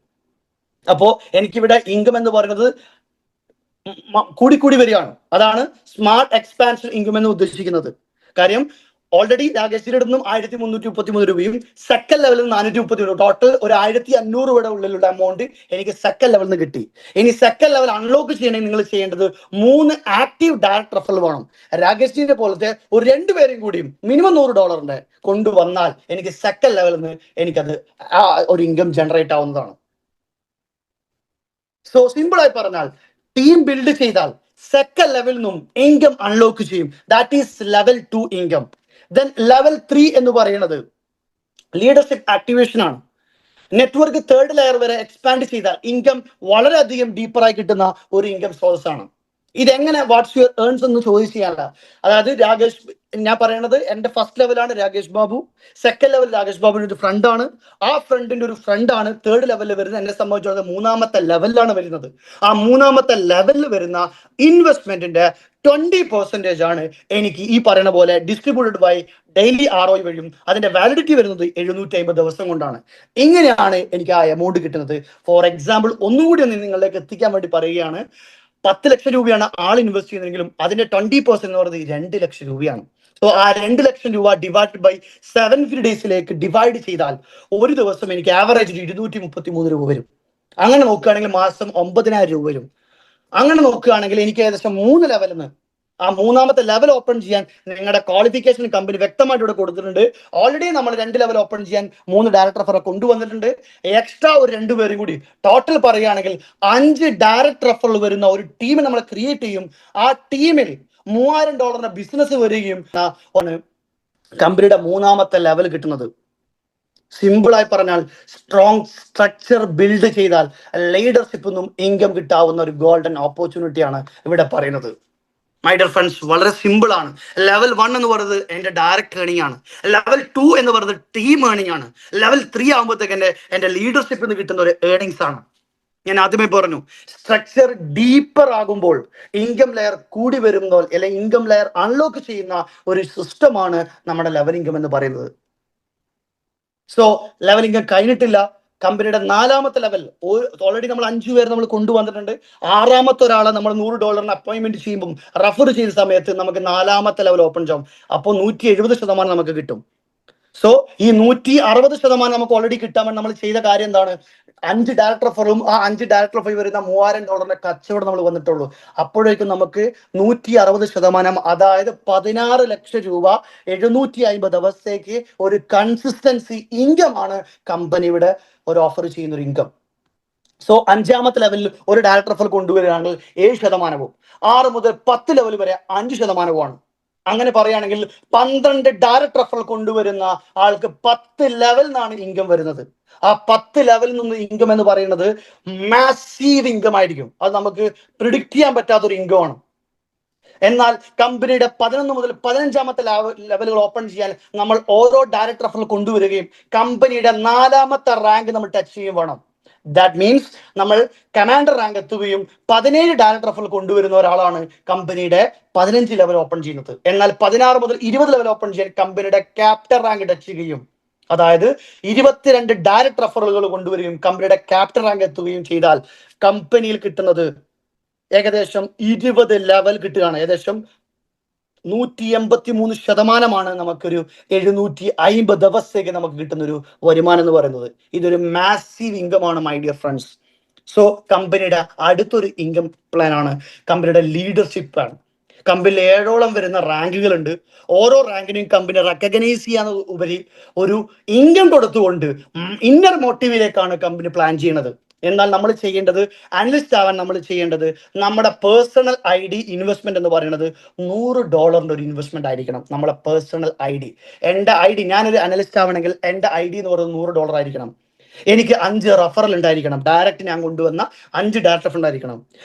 അപ്പോ എനിക്കിവിടെ ഇൻകം എന്ന് പറയുന്നത് കൂടി വരികയാണ്. അതാണ് സ്മാർട്ട് എക്സ്പാൻഷൻ ഇൻകം എന്ന് ഉദ്ദേശിക്കുന്നത്. കാര്യം ഓൾറെഡി രാകേഷിന്റെ അടുത്തും 1333 രൂപയും സെക്കൻഡ് ലെവലിൽ 430 രൂപ, ടോട്ടൽ ഒരു 1500 രൂപയുടെ ഉള്ളിലുള്ള എമൗണ്ട് എനിക്ക് സെക്കൻഡ് ലെവലിൽ നിന്ന് കിട്ടി. ഇനി സെക്കൻഡ് ലെവൽ അൺലോക്ക് ചെയ്യണമെങ്കിൽ നിങ്ങൾ ചെയ്യേണ്ടത് 3 ആക്റ്റീവ് ഡയറക്ട് റഫറൽ വേണം. രാകേഷിന്റെ പോലത്തെ ഒരു 2 പേരെയും കൂടിയും മിനിമം $100 കൊണ്ടുവന്നാൽ എനിക്ക് സെക്കൻഡ് ലെവലിൽ നിന്ന് എനിക്കത് ഒരു ഇൻകം ജനറേറ്റ് ആവുന്നതാണ്. സോ സിമ്പിൾ ആയി പറഞ്ഞാൽ ടീം ബിൽഡ് ചെയ്താൽ സെക്കൻഡ് ലെവലിൽ നിന്നും ഇൻകം അൺലോക്ക് ചെയ്യും. That is level 2 income. Then level 3 എന്ന് പറയുന്നത് ലീഡർഷിപ്പ് ആക്ടിവേഷൻ ആണ്. നെറ്റ്വർക്ക് തേർഡ് ലെയർ വരെ എക്സ്പാൻഡ് ചെയ്താൽ ഇൻകം വളരെയധികം ഡീപ്പറായി കിട്ടുന്ന ഒരു ഇൻകം സോഴ്സ് ആണ്. ഇതെങ്ങനെ വാട്ട്സ് യുവർ ഏൺസ് എന്ന് ചോദിച്ചാൽ, അതായത് രാകേഷ്, ഞാൻ പറയുന്നത് എന്റെ ഫസ്റ്റ് ലെവലാണ് രാകേഷ് ബാബു, സെക്കൻഡ് ലെവൽ രാകേഷ് ബാബുവിന്റെ ഒരു ഫ്രണ്ടാണ്, ആ ഫ്രണ്ടിന്റെ ഒരു ഫ്രണ്ടാണ് തേർഡ് ലെവലിൽ വരുന്നത്. എന്നെ സംബന്ധിച്ചിടത്തോളം 3ാമത്തെ ലെവലിലാണ് വരുന്നത്. ആ 3ാമത്തെ ലെവലിൽ വരുന്ന ഇൻവെസ്റ്റ്മെന്റിന്റെ 20% ആണ് എനിക്ക് ഈ പറയുന്ന പോലെ ഡിസ്ട്രിബ്യൂട്ടഡ് ബൈ ഡെയിലി ROI വഴിയും അതിന്റെ വാലിഡിറ്റി വരുന്നത് 750 ദിവസം കൊണ്ടാണ്. ഇങ്ങനെയാണ് എനിക്ക് ആ എമൗണ്ട് കിട്ടുന്നത്. ഫോർ എക്സാമ്പിൾ ഒന്നുകൂടി ഒന്ന് നിങ്ങളിലേക്ക് എത്തിക്കാൻ വേണ്ടി പറയുകയാണ്. 10 ലക്ഷം രൂപയാണ് ആൾ ഇൻവെസ്റ്റ് ചെയ്യുന്നതെങ്കിലും അതിന്റെ 20% എന്ന് പറയുന്നത് 2 ലക്ഷം രൂപയാണ്. സോ ആ 2 ലക്ഷം രൂപ ഡിവൈഡ് ബൈ 750 ഡേയ്സിലേക്ക് ഡിവൈഡ് ചെയ്താൽ ഒരു ദിവസം എനിക്ക് ആവറേജ് 233 രൂപ വരും. അങ്ങനെ നോക്കുകയാണെങ്കിൽ മാസം 9000 രൂപ വരും. അങ്ങനെ നോക്കുകയാണെങ്കിൽ എനിക്ക് ഏകദേശം 3 ലെവലിൽ നിന്ന് ആ 3ാമത്തെ ലെവൽ ഓപ്പൺ ചെയ്യാൻ നിങ്ങളുടെ ക്വാളിഫിക്കേഷൻ കമ്പനി വ്യക്തമായിട്ട് ഇവിടെ കൊടുത്തിട്ടുണ്ട്. ഓൾറെഡി നമ്മൾ 2 ലെവൽ ഓപ്പൺ ചെയ്യാൻ 3 ഡയറക്ടർ റഫറെ കൊണ്ടുവന്നിട്ടുണ്ട്. എക്സ്ട്രാ ഒരു 2 പേരും കൂടി ടോട്ടൽ പറയുകയാണെങ്കിൽ 5 ഡയറക്ടർ റഫറിൽ വരുന്ന ഒരു ടീം നമ്മൾ ക്രിയേറ്റ് ചെയ്യും. ആ ടീമിൽ $3000 ബിസിനസ് വരികയും കമ്പനിയുടെ 3ാമത്തെ ലെവൽ കിട്ടുന്നത്. സിമ്പിൾ ആയി പറഞ്ഞാൽ സ്ട്രോങ് സ്ട്രക്ചർ ബിൽഡ് ചെയ്താൽ ലീഡർഷിപ്പ് നിന്നും ഇൻകം കിട്ടാവുന്ന ഒരു ഗോൾഡൻ ഓപ്പർച്യൂണിറ്റിയാണ് ഇവിടെ പറയുന്നത്. മൈ ഡിയർ ഫ്രണ്ട്സ്, വളരെ സിമ്പിൾ ആണ്. ലെവൽ 1 എന്ന് പറയുന്നത് എന്റെ ഡയറക്റ്റ് ഏണിംഗ് ആണ്. ലെവൽ 2 എന്ന് പറയുന്നത് ടീം ഏണിംഗ് ആണ്. ലെവൽ 3 ആകുമ്പോഴത്തേക്ക് എന്റെ ലീഡർഷിപ്പിൽ നിന്ന് കിട്ടുന്ന ഒരു ഏണിങ്സ് ആണ്. ഞാൻ ആദ്യമേ പറഞ്ഞു, സ്ട്രക്ചർ ഡീപ്പർ ആകുമ്പോൾ ഇൻകം ലെയർ കൂടി വരുമ്പോൾ അല്ലെങ്കിൽ ഇൻകം ലെയർ അൺലോക്ക് ചെയ്യുന്ന ഒരു സിസ്റ്റമാണ് നമ്മുടെ ലെവൽ ഇൻകം എന്ന് പറയുന്നത്. സോ ലെവൽ ഇൻകം കഴിഞ്ഞിട്ടില്ല. കമ്പനിയുടെ 4ാമത്തെ ലെവൽ ഓൾറെഡി നമ്മൾ 5 പേര് നമ്മൾ കൊണ്ടുവന്നിട്ടുണ്ട്. 6ാമത്തെ ഒരാളെ നമ്മൾ $100 അപ്പോയിന്റ്മെന്റ് ചെയ്യുമ്പോൾ റഫർ ചെയ്ത സമയത്ത് നമുക്ക് 4ാമത്തെ ലെവൽ ഓപ്പൺ ചെയ്യും. അപ്പോൾ 170% നമുക്ക് കിട്ടും. സോ ഈ 160% നമുക്ക് ഓൾറെഡി കിട്ടാൻ വേണ്ടി നമ്മൾ ചെയ്ത കാര്യം എന്താണ്? 5 ഡയറക്ടർ റഫറും ആ 5 ഡയറക്ടർ റഫർ വരുന്ന $3000 കച്ചവടം നമ്മൾ വന്നിട്ടുള്ളൂ. അപ്പോഴേക്കും നമുക്ക് 160%, അതായത് 16 ലക്ഷം രൂപ 750 ദിവസത്തേക്ക് ഒരു കൺസിസ്റ്റൻസി ഇൻകം ആണ് കമ്പനിയുടെ ഒരു ഓഫർ ചെയ്യുന്ന ഒരു ഇൻകം. സോ അഞ്ചാമത്തെ ലെവലിൽ ഒരു ഡയറക്ടർ റഫറൽ കൊണ്ടുവരികയാണെങ്കിൽ 7%, 6 മുതൽ 10 ലെവൽ വരെ 5%. അങ്ങനെ പറയുകയാണെങ്കിൽ 12 ഡയറക്ടർ റഫറൽ കൊണ്ടുവരുന്ന ആൾക്ക് 10 ലെവലിൽ നിന്നാണ് ഇൻകം വരുന്നത്. ആ 10 ലെവലിൽ നിന്ന് ഇൻകം എന്ന് പറയുന്നത് മാസീവ് ഇൻകം ആയിരിക്കും. അത് നമുക്ക് പ്രിഡിക്റ്റ് ചെയ്യാൻ പറ്റാത്തൊരു ഇൻകം ആണ്. എന്നാൽ കമ്പനിയുടെ 11 മുതൽ 15ാമത്തെ ലെവലുകൾ ഓപ്പൺ ചെയ്യാൻ നമ്മൾ ഓരോ ഡയറക്ടർ റഫറൽ കൊണ്ടുവരികയും കമ്പനിയുടെ 4ാമത്തെ റാങ്ക് നമ്മൾ ടച്ച് ചെയ്യുകയും വേണം. ദാറ്റ് മീൻസ് നമ്മൾ കമാൻഡർ റാങ്ക് എത്തുകയും 17 ഡയറക്ടർ റഫറൽ കൊണ്ടുവരുന്ന ഒരാളാണ് കമ്പനിയുടെ 15 ലെവൽ ഓപ്പൺ ചെയ്യുന്നത്. എന്നാൽ 16 മുതൽ 20 ലെവൽ ഓപ്പൺ ചെയ്യാൻ കമ്പനിയുടെ ക്യാപ്റ്റൻ റാങ്ക് ടച്ച് ചെയ്യുകയും, അതായത് 22 ഡയറക്ടർ റഫറലുകൾ കൊണ്ടുവരികയും കമ്പനിയുടെ ക്യാപ്റ്റൻ റാങ്ക് എത്തുകയും ചെയ്താൽ കമ്പനിയിൽ കിട്ടുന്നത് ഏകദേശം 20 ലെവൽ കിട്ടുകയാണ്. ഏകദേശം 183% നമുക്കൊരു 750 ദിവസത്തേക്ക് നമുക്ക് കിട്ടുന്ന ഒരു വരുമാനം എന്ന് പറയുന്നത്. ഇതൊരു മാസീവ് ഇൻകം ആണ് മൈ ഡിയർ ഫ്രണ്ട്സ്. സോ കമ്പനിയുടെ അടുത്തൊരു ഇൻകം പ്ലാൻ ആണ് കമ്പനിയുടെ ലീഡർഷിപ്പ് ആണ്. കമ്പനിയിൽ 7ഓളം വരുന്ന റാങ്കുകൾ ഉണ്ട്. ഓരോ റാങ്കിനെയും കമ്പനി റെക്കഗ്നൈസ് ചെയ്യാൻ ഉപരി ഒരു ഇൻകം കൊടുത്തുകൊണ്ട് ഇന്നർ മോട്ടീവിലേക്കാണ് കമ്പനി പ്ലാൻ ചെയ്യുന്നത്. എന്നാൽ നമ്മൾ ചെയ്യേണ്ടത്, അനലിസ്റ്റ് ആവാൻ നമ്മൾ ചെയ്യേണ്ടത്, നമ്മുടെ പേഴ്സണൽ ID ഇൻവെസ്റ്റ്മെന്റ് എന്ന് പറയുന്നത് $100 ഒരു ഇൻവെസ്റ്റ്മെന്റ് ആയിരിക്കണം. നമ്മുടെ പേഴ്സണൽ ID, എൻ്റെ ID, ഞാനൊരു അനലിസ്റ്റ് ആവണമെങ്കിൽ എൻ്റെ ID എന്ന് പറയുന്നത് $100 ആയിരിക്കണം. എനിക്ക് 5 റഫറൽ ഉണ്ടായിരിക്കണം. ഡയറക്റ്റ് ഞാൻ കൊണ്ടുവന്ന 5 ഡയറക്ടർ ഉണ്ടായിരിക്കണം.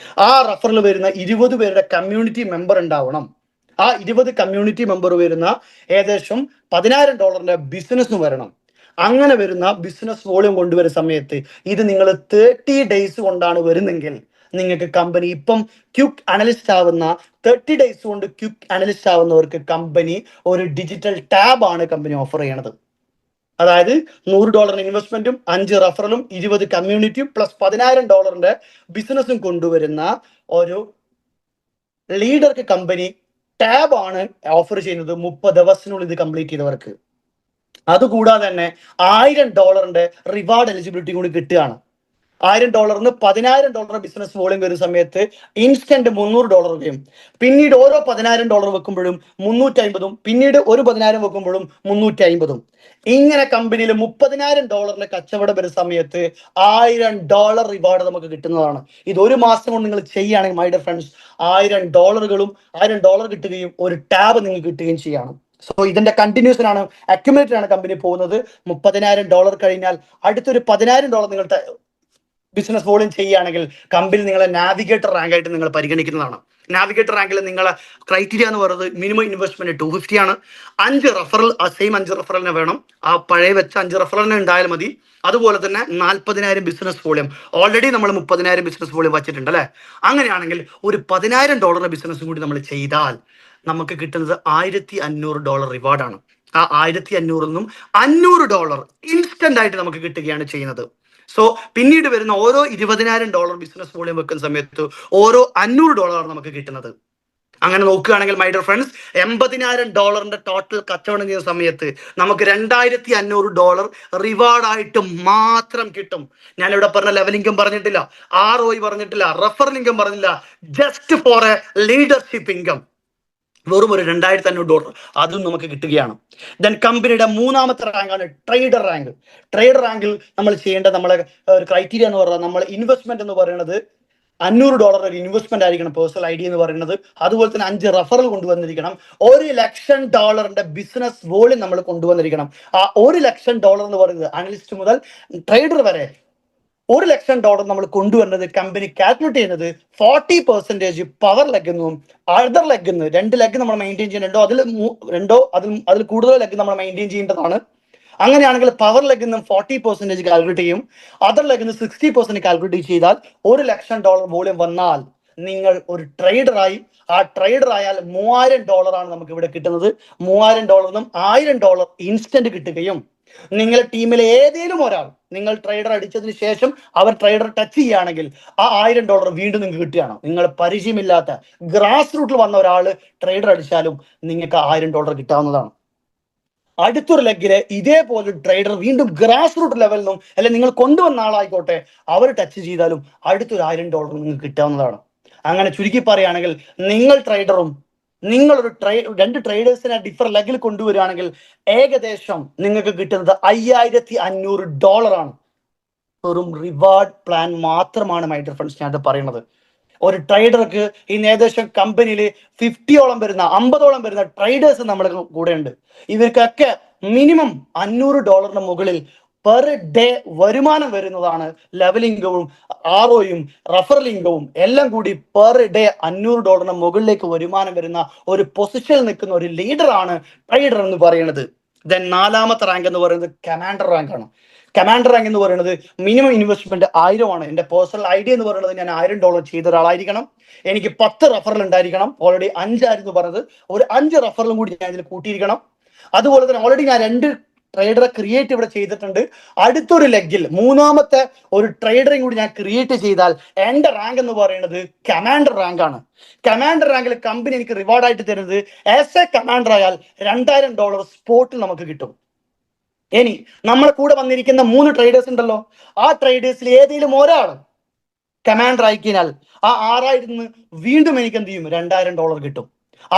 ആ റഫറൽ വരുന്ന 20 പേരുടെ കമ്മ്യൂണിറ്റി മെമ്പർ ഉണ്ടാവണം. ആ 20 കമ്മ്യൂണിറ്റി മെമ്പർ വരുന്ന ഏകദേശം $10,000 ബിസിനസ് വരണം. അങ്ങനെ വരുന്ന ബിസിനസ് വോളിയം കൊണ്ടുവരുന്ന സമയത്ത് ഇത് നിങ്ങൾ 30 ഡേയ്സ് കൊണ്ടാണ് വരുന്നെങ്കിൽ നിങ്ങൾക്ക് കമ്പനി, ഇപ്പം ക്വിക്ക് അനലിസ്റ്റ് ആവുന്ന 30 ഡേയ്സ് കൊണ്ട് ക്വിക്ക് അനലിസ്റ്റ് ആവുന്നവർക്ക് കമ്പനി ഒരു ഡിജിറ്റൽ ടാബ് ആണ് കമ്പനി ഓഫർ ചെയ്യണത്. അതായത് $100 ഇൻവെസ്റ്റ്മെന്റും 5 റഫറലും 20 കമ്മ്യൂണിറ്റിയും പ്ലസ് $10,000 ബിസിനസ്സും കൊണ്ടുവരുന്ന ഒരു ലീഡർക്ക് കമ്പനി ടാബ് ആണ് ഓഫർ ചെയ്യുന്നത് 30 ദിവസത്തിനുള്ളിൽ ഇത് കംപ്ലീറ്റ് ചെയ്തവർക്ക്. അതുകൂടാതെ തന്നെ $1,000 റിവാർഡ് എലിജിബിലിറ്റി കൂടി കിട്ടുകയാണ്. $1,000 $10,000 ബിസിനസ് വോളിയം വരുന്ന സമയത്ത് ഇൻസ്റ്റന്റ് $300 വരും. പിന്നീട് ഓരോ $10,000 വെക്കുമ്പോഴും 350, പിന്നീട് ഒരു 10,000 വെക്കുമ്പോഴും 350. ഇങ്ങനെ കമ്പനിയിൽ $30,000 കച്ചവടം വരുന്ന സമയത്ത് $1,000 റിവാർഡ് നമുക്ക് കിട്ടുന്നതാണ്. ഇത് ഒരു മാസം കൊണ്ട് നിങ്ങൾ ചെയ്യുകയാണെങ്കിൽ മൈ ഡിയർ ഫ്രണ്ട്സ് $1,000 കിട്ടുകയും ഒരു ടാബ് നിങ്ങൾക്ക് കിട്ടുകയും ചെയ്യണം. സോ ഇതിന്റെ കണ്ടിന്യൂഷൻ ആണ്, അക്യുമുലേറ്റർ ആണ് കമ്പനി പോകുന്നത്. $30,000 കഴിഞ്ഞാൽ അടുത്തൊരു $10,000 നിങ്ങൾ ബിസിനസ് വോളിയം ചെയ്യുകയാണെങ്കിൽ കമ്പനി നിങ്ങളെ നാവിഗേറ്റർ റാങ്ക് ആയിട്ട് നിങ്ങൾ പരിഗണിക്കുന്നതാണ്. നാവിഗേറ്റർ റാങ്കിൽ നിങ്ങളെ ക്രൈറ്റീരിയ എന്ന് പറയുന്നത് മിനിമം ഇൻവെസ്റ്റ്മെന്റ് 250 ആണ്. 5 റഫറൽ, ആ സെയിം 5 റഫറലിനെ വേണം. ആ പഴയ വെച്ച 5 റഫറലിനെ ഉണ്ടായാൽ മതി. അതുപോലെ തന്നെ 40,000 ബിസിനസ് വോളിയം. ഓൾറെഡി നമ്മൾ 30,000 ബിസിനസ് വോളിയം വെച്ചിട്ടുണ്ട് അല്ലെ. അങ്ങനെയാണെങ്കിൽ ഒരു $10,000 ബിസിനസ്സും കൂടി നമ്മൾ ചെയ്താൽ നമുക്ക് കിട്ടുന്നത് $1,500 റിവാർഡാണ്. ആ 1,500 നിന്നും $500 ഇൻസ്റ്റന്റ് ആയിട്ട് നമുക്ക് കിട്ടുകയാണ് ചെയ്യുന്നത്. സോ പിന്നീട് വരുന്ന ഓരോ $20,000 ബിസിനസ് വോളിയം വെക്കുന്ന സമയത്ത് ഓരോ $500 നമുക്ക് കിട്ടുന്നത്. അങ്ങനെ നോക്കുകയാണെങ്കിൽ മൈ ഡിയർ ഫ്രണ്ട്സ് $80,000 ടോട്ടൽ കച്ചവടം ചെയ്യുന്ന സമയത്ത് നമുക്ക് $2,500 റിവാർഡായിട്ട് മാത്രം കിട്ടും. ഞാൻ ഇവിടെ പറഞ്ഞ ലെവൽ ഇൻകം പറഞ്ഞിട്ടില്ല, ROI പറഞ്ഞിട്ടില്ല, റഫറൽ ഇൻകം പറഞ്ഞില്ല. Just for A leadership income വെറും ഒരു $2,500 അതും നമുക്ക് കിട്ടുകയാണ്. ദെൻ കമ്പനിയുടെ 3ാമത്തെ റാങ്കാണ് ട്രേഡർ റാങ്ക്. ട്രേഡർ റാങ്കിൽ നമ്മൾ ചെയ്യേണ്ട നമ്മളെ ഒരു ക്രൈറ്റീരിയ എന്ന് പറഞ്ഞാൽ നമ്മൾ ഇൻവെസ്റ്റ്മെന്റ് എന്ന് പറയുന്നത് $500 ഒരു ഇൻവെസ്റ്റ്മെന്റ് ആയിരിക്കണം പേഴ്സണൽ ID എന്ന് പറയുന്നത്. അതുപോലെ തന്നെ 5 റഫറൽ കൊണ്ടുവന്നിരിക്കണം. $1,00,000 ബിസിനസ് വോളിയം നമ്മൾ കൊണ്ടുവന്നിരിക്കണം. ആ $1,00,000 എന്ന് പറയുന്നത് അനലിസ്റ്റ് മുതൽ ട്രേഡർ വരെ $1,00,000 നമ്മൾ കൊണ്ടുവരുന്നത് കമ്പനി കാൽക്കുലേറ്റ് ചെയ്യുന്നത് 40% പവർ ലെഗ് എന്നും അതർ ലെഗ് എന്ന് 2 ലെഗ് നമ്മൾ മെയിൻറ്റെയിൻ ചെയ്യുന്നുണ്ടോ അതിൽ കൂടുതൽ ലെഗ് നമ്മൾ മെയിൻറ്റെയിൻ ചെയ്യേണ്ടതാണ്. അങ്ങനെയാണെങ്കിൽ പവർ ലെഗ് നിന്നും 40% കാൽക്കുലേറ്റ് ചെയ്യും, അതർ ലെഗ് നിന്ന് 60% കാൽക്കുലേറ്റ് ചെയ്താൽ $1,00,000 വോളിയം വന്നാൽ നിങ്ങൾ ഒരു ട്രേഡറായി. ആ ട്രേഡർ ആയാൽ $3,000 ആണ് നമുക്ക് ഇവിടെ കിട്ടുന്നത്. $3,000 നിന്നും $1,000 ഇൻസ്റ്റന്റ് കിട്ടുകയും നിങ്ങളുടെ ടീമിലെ ഏതെങ്കിലും ഒരാൾ നിങ്ങൾ ട്രേഡർ അടിച്ചതിന് ശേഷം അവർ ട്രേഡർ ടച്ച് ചെയ്യുകയാണെങ്കിൽ ആ $1,000 വീണ്ടും നിങ്ങൾക്ക് കിട്ടുകയാണ്. നിങ്ങൾ പരിചയമില്ലാത്ത ഗ്രാസ് റൂട്ടിൽ വന്ന ഒരാൾ ട്രേഡർ അടിച്ചാലും നിങ്ങൾക്ക് $1,000 കിട്ടാവുന്നതാണ്. അടുത്തൊരു ലെഗില് ഇതേപോലെ ട്രേഡർ വീണ്ടും ഗ്രാസ് റൂട്ട് ലെവലിൽ നിന്നും അല്ലെങ്കിൽ നിങ്ങൾ കൊണ്ടുവന്ന ആളായിക്കോട്ടെ അവർ ടച്ച് ചെയ്താലും അടുത്തൊരു $1,000 നിങ്ങൾക്ക് കിട്ടാവുന്നതാണ്. അങ്ങനെ ചുരുക്കി പറയുകയാണെങ്കിൽ നിങ്ങൾ ട്രേഡറും നിങ്ങളൊരു 2 ട്രേഡേഴ്സിനെ ഡിഫറെന്റ് ലെഗിൽ കൊണ്ടുവരികയാണെങ്കിൽ ഏകദേശം നിങ്ങൾക്ക് കിട്ടുന്നത് $5,500 ആണ്. വെറും റിവാർഡ് പ്ലാൻ മാത്രമാണ് മൈ ഡിയർ ഫ്രണ്ട്സ് ഞാൻ പറയുന്നത്. ഒരു ട്രേഡർക്ക് ഇന്ന് ഏകദേശം കമ്പനിയിൽ 50ഓളം വരുന്ന 50ഓളം വരുന്ന ട്രേഡേഴ്സ് നമ്മുടെ കൂടെ ഉണ്ട്. ഇവർക്കൊക്കെ മിനിമം $500 മുകളിൽ പെർ ഡേ വരുമാനം വരുന്നതാണ്. ലെവൽ ഇൻകവും ROയും റഫറൽ ഇൻകവും എല്ലാം കൂടി പെർ ഡേ $500 മുകളിലേക്ക് വരുമാനം വരുന്ന ഒരു പൊസിഷനിൽ നിൽക്കുന്ന ഒരു ലീഡറാണ് ട്രേഡർ എന്ന് പറയുന്നത്. ദെൻ നാലാമത്തെ റാങ്ക് എന്ന് പറയുന്നത് കമാൻഡർ റാങ്ക് ആണ്. കമാൻഡർ റാങ്ക് എന്ന് പറയുന്നത് മിനിമം ഇൻവെസ്റ്റ്മെന്റ് 1000 ആണ്. എന്റെ പേഴ്സണൽ ഐഡിയ എന്ന് പറയുന്നത് ഞാൻ $1000 ചെയ്ത ഒരാളായിരിക്കണം. എനിക്ക് 10 റഫറൽ ഉണ്ടായിരിക്കണം. ഓൾറെഡി 5 ആയിരുന്നു പറഞ്ഞത്, ഒരു 5 റഫറലും കൂടി ഞാൻ ഇതിൽ കൂട്ടിയിരിക്കണം. അതുപോലെ തന്നെ ഓൾറെഡി ഞാൻ 2 ട്രേഡറെ ക്രിയേറ്റ് ഇവിടെ ചെയ്തിട്ടുണ്ട്. അടുത്തൊരു ലെഗിൽ മൂന്നാമത്തെ ഒരു ട്രേഡറിങ് കൂടി ഞാൻ ക്രിയേറ്റ് ചെയ്താൽ എന്റെ റാങ്ക് എന്ന് പറയുന്നത് കമാൻഡർ റാങ്ക് ആണ്. കമാൻഡർ റാങ്കിൽ കമ്പനി എനിക്ക് റിവാർഡ് ആയിട്ട് തരുന്നത് ആസ് എ കമാൻഡർ ആയാൽ $2000 സ്പോട്ടിൽ നമുക്ക് കിട്ടും. ഇനി നമ്മളെ കൂടെ വന്നിരിക്കുന്ന 3 ട്രേഡേഴ്സ് ഉണ്ടല്ലോ, ആ ട്രേഡേഴ്സിൽ ഏതെങ്കിലും ഒരാൾ കമാൻഡർ ആയിക്കഴിഞ്ഞാൽ ആ 6000 വീണ്ടും എനിക്ക് എന്ത് ചെയ്യും, $2000 കിട്ടും.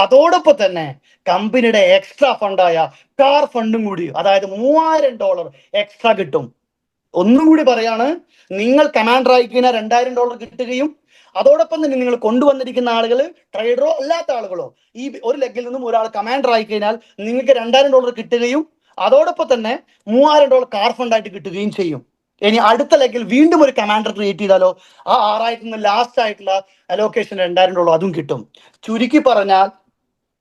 അതോടൊപ്പം തന്നെ കമ്പനിയുടെ എക്സ്ട്രാ ഫണ്ടായ കാർ ഫണ്ടും കൂടി, അതായത് $3000 എക്സ്ട്രാ കിട്ടും. ഒന്നും കൂടി പറയാണ്, നിങ്ങൾ കമാൻഡർ ആയിക്കഴിഞ്ഞാൽ $2000 കിട്ടുകയും അതോടൊപ്പം തന്നെ നിങ്ങൾ കൊണ്ടുവന്നിരിക്കുന്ന ആളുകൾ ട്രേഡറോ അല്ലാത്ത ആളുകളോ ഈ ഒരു ലെഗിൽ നിന്നും ഒരാൾ കമാൻഡർ ആയിക്കഴിഞ്ഞാൽ നിങ്ങൾക്ക് $2000 കിട്ടുകയും അതോടൊപ്പം തന്നെ $3000 കാർ ഫണ്ടായിട്ട് കിട്ടുകയും ചെയ്യും. ഇനി അടുത്ത ലെഗിൽ വീണ്ടും ഒരു കമാൻഡർ ക്രിയേറ്റ് ചെയ്താലോ ആ 6000 ലാസ്റ്റ് ആയിട്ടുള്ള അലോക്കേഷൻ $2000 അതും കിട്ടും. ചുരുക്കി പറഞ്ഞാൽ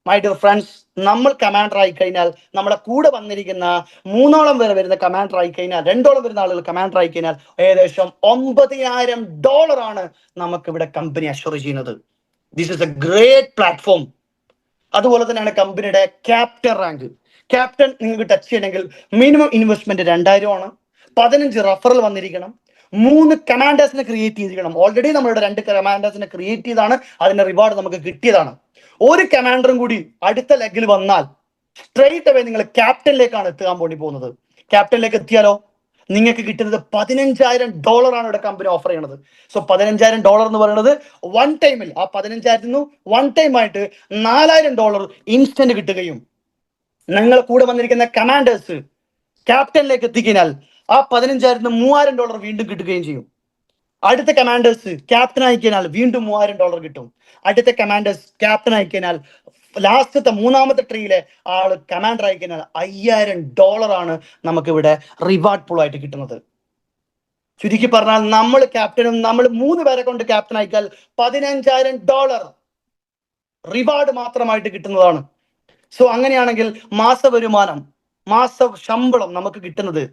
മൈ ഡിയർ ഫ്രണ്ട്സ്, നമ്മൾ കമാൻഡർ ആയി കഴിഞ്ഞാൽ നമ്മളെ കൂടെ വന്നിരിക്കുന്ന 3ഓളം വരെ വരുന്ന കമാൻഡർ ആയി കഴിഞ്ഞാൽ 2ഓളം വരുന്ന ആളുകൾ കമാൻഡർ ആയി കഴിഞ്ഞാൽ ഏകദേശം $9000 ആണ് നമുക്ക് ഇവിടെ കമ്പനി അഷ്വർ ചെയ്യുന്നത്. This is A great platform. അതുപോലെ തന്നെയാണ് കമ്പനിയുടെ ക്യാപ്റ്റൻ റാങ്ക്. ക്യാപ്റ്റൻ നിങ്ങൾക്ക് ടച്ച് ചെയ്യണമെങ്കിൽ മിനിമം ഇൻവെസ്റ്റ്മെന്റ് 2000 ആണ്. 15 റഫറൽ വന്നിരിക്കണം. 3 കമാൻഡേഴ്സിനെ ക്രിയേറ്റ് ചെയ്തിരിക്കണം. ഓൾറെഡി നമ്മളുടെ 2 കമാൻഡേഴ്സിനെ ക്രിയേറ്റ് ചെയ്താണ്, അതിന്റെ റിവാർഡ് നമുക്ക് കിട്ടിയതാണ്. ഒരു കമാൻഡറും കൂടി അടുത്ത ലെഗിൽ വന്നാൽ സ്ട്രെയിറ്റ് അവേ നിങ്ങൾ ക്യാപ്റ്റനിലേക്കാണ് എത്താൻ വേണ്ടി പോകുന്നത്. ക്യാപ്റ്റനിലേക്ക് എത്തിയാലോ നിങ്ങൾക്ക് കിട്ടുന്നത് $15000 ആണ് ഇവിടെ കമ്പനി ഓഫർ ചെയ്യുന്നത്. സോ $15000 എന്ന് പറയുന്നത് വൺ ടൈമിൽ ആ 15000 വൺ ടൈം ആയിട്ട് $4000 ഇൻസ്റ്റന്റ് കിട്ടുകയും നിങ്ങൾ കൂടെ വന്നിരിക്കുന്ന കമാൻഡേഴ്സ് ക്യാപ്റ്റനിലേക്ക് എത്തിക്കഴിഞ്ഞാൽ ആ 15000 $3000 വീണ്ടും കിട്ടുകയും ചെയ്യും. അടുത്ത കമാൻഡേഴ്സ് ക്യാപ്റ്റൻ ആയിക്കഴിഞ്ഞാൽ വീണ്ടും $3000 കിട്ടും. അടുത്ത കമാൻഡേഴ്സ് ക്യാപ്റ്റൻ ആയിക്കഴിഞ്ഞാൽ ലാസ്റ്റത്തെ 3ാമത്തെ ട്രീയിലെ ആള് കമാൻഡർ ആയിക്കഴിഞ്ഞാൽ $5000 ആണ് നമുക്ക് ഇവിടെ റിവാർഡ് പൂൾ ആയിട്ട് കിട്ടുന്നത്. ചുരുക്കി പറഞ്ഞാൽ നമ്മൾ ക്യാപ്റ്റനും നമ്മൾ 3 പേരെ കൊണ്ട് ക്യാപ്റ്റൻ ആയിക്കാൽ $15000 റിവാർഡ് മാത്രമായിട്ട് കിട്ടുന്നതാണ്. സോ അങ്ങനെയാണെങ്കിൽ മാസ വരുമാനം, മാസ ശമ്പളം നമുക്ക് കിട്ടുന്നത്